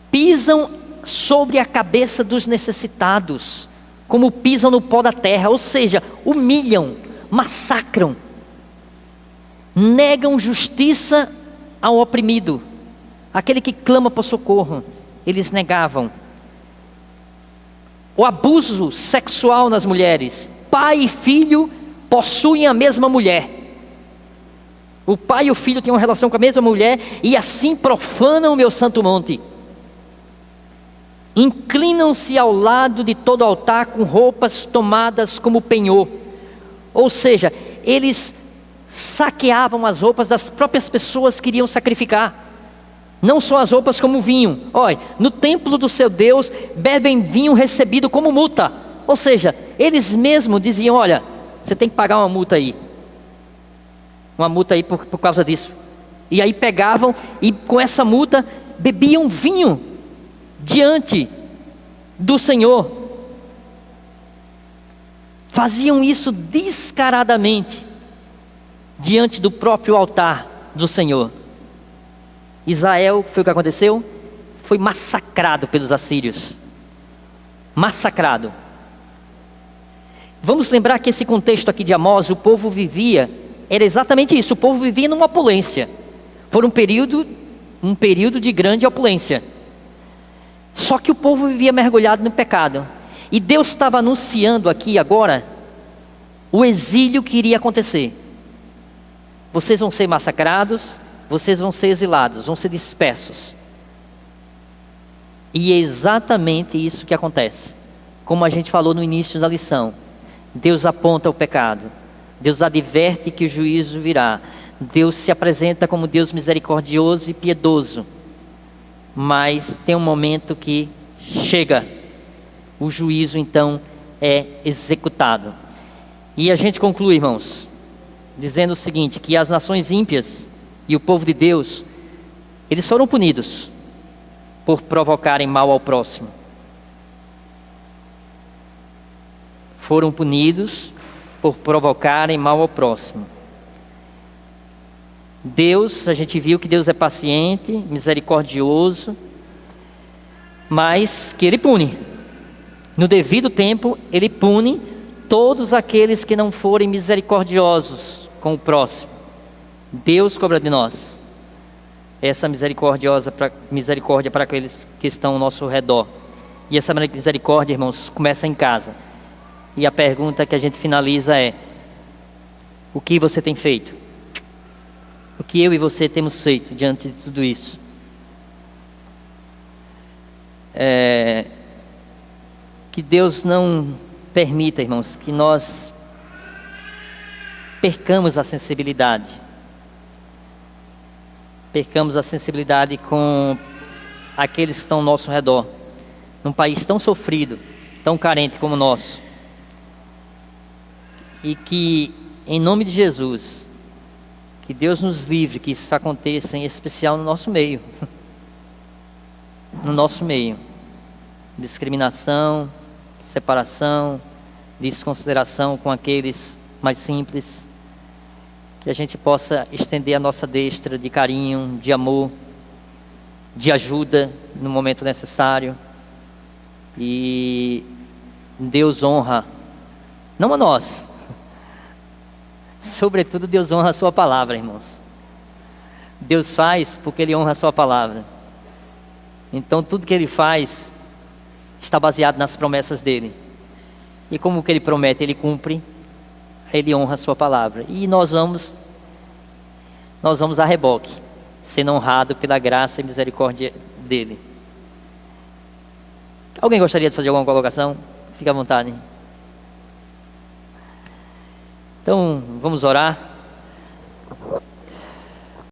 Pisam sobre a cabeça dos necessitados, como pisam no pó da terra, ou seja, humilham, massacram, negam justiça ao oprimido, aquele que clama por socorro, eles negavam. O abuso sexual nas mulheres, pai e filho possuem a mesma mulher, o pai e o filho têm uma relação com a mesma mulher, e assim profanam o meu santo monte. Inclinam-se ao lado de todo altar com roupas tomadas como penhor. Ou seja, eles saqueavam as roupas das próprias pessoas que iriam sacrificar. Não só as roupas como vinho. Olha, no templo do seu Deus bebem vinho recebido como multa. Ou seja, eles mesmos diziam, olha, você tem que pagar uma multa aí. Uma multa aí por causa disso. E aí pegavam e com essa multa bebiam vinho diante do Senhor. Faziam isso descaradamente diante do próprio altar do Senhor. Israel, foi o que aconteceu? Foi massacrado pelos assírios. Massacrado. Vamos lembrar que esse contexto aqui de Amós, o povo vivia, era exatamente isso, o povo vivia numa opulência. Foi um período de grande opulência. Só que o povo vivia mergulhado no pecado. E Deus estava anunciando aqui agora o exílio que iria acontecer. Vocês vão ser massacrados, vocês vão ser exilados, vão ser dispersos. E é exatamente isso que acontece. Como a gente falou no início da lição. Deus aponta o pecado. Deus adverte que o juízo virá. Deus se apresenta como Deus misericordioso e piedoso. Mas tem um momento que chega, o juízo então é executado. E a gente conclui, irmãos, dizendo o seguinte, que as nações ímpias e o povo de Deus, eles foram punidos por provocarem mal ao próximo. Foram punidos por provocarem mal ao próximo. Deus, a gente viu que Deus é paciente, misericordioso, mas que Ele pune. No devido tempo, Ele pune todos aqueles que não forem misericordiosos com o próximo. Deus cobra de nós essa misericórdia para aqueles que estão ao nosso redor. E essa misericórdia, irmãos, começa em casa. E a pergunta que a gente finaliza é: o que você tem feito? O que eu e você temos feito diante de tudo isso? Que Deus não permita, irmãos, que nós percamos a sensibilidade. Percamos a sensibilidade com aqueles que estão ao nosso redor. Num país tão sofrido, tão carente como o nosso. E que, em nome de Jesus, que Deus nos livre que isso aconteça, em especial no nosso meio. No nosso meio. Discriminação, separação, desconsideração com aqueles mais simples. Que a gente possa estender a nossa destra de carinho, de amor, de ajuda no momento necessário. E Deus honra, não a nós, sobretudo Deus honra a sua palavra, irmãos. Deus faz porque Ele honra a sua palavra. Então tudo que Ele faz está baseado nas promessas dEle. E como que Ele promete, Ele cumpre. Ele honra a sua palavra. E nós vamos a reboque, sendo honrado pela graça e misericórdia dele. Alguém gostaria de fazer alguma colocação? Fique à vontade. Então, vamos orar.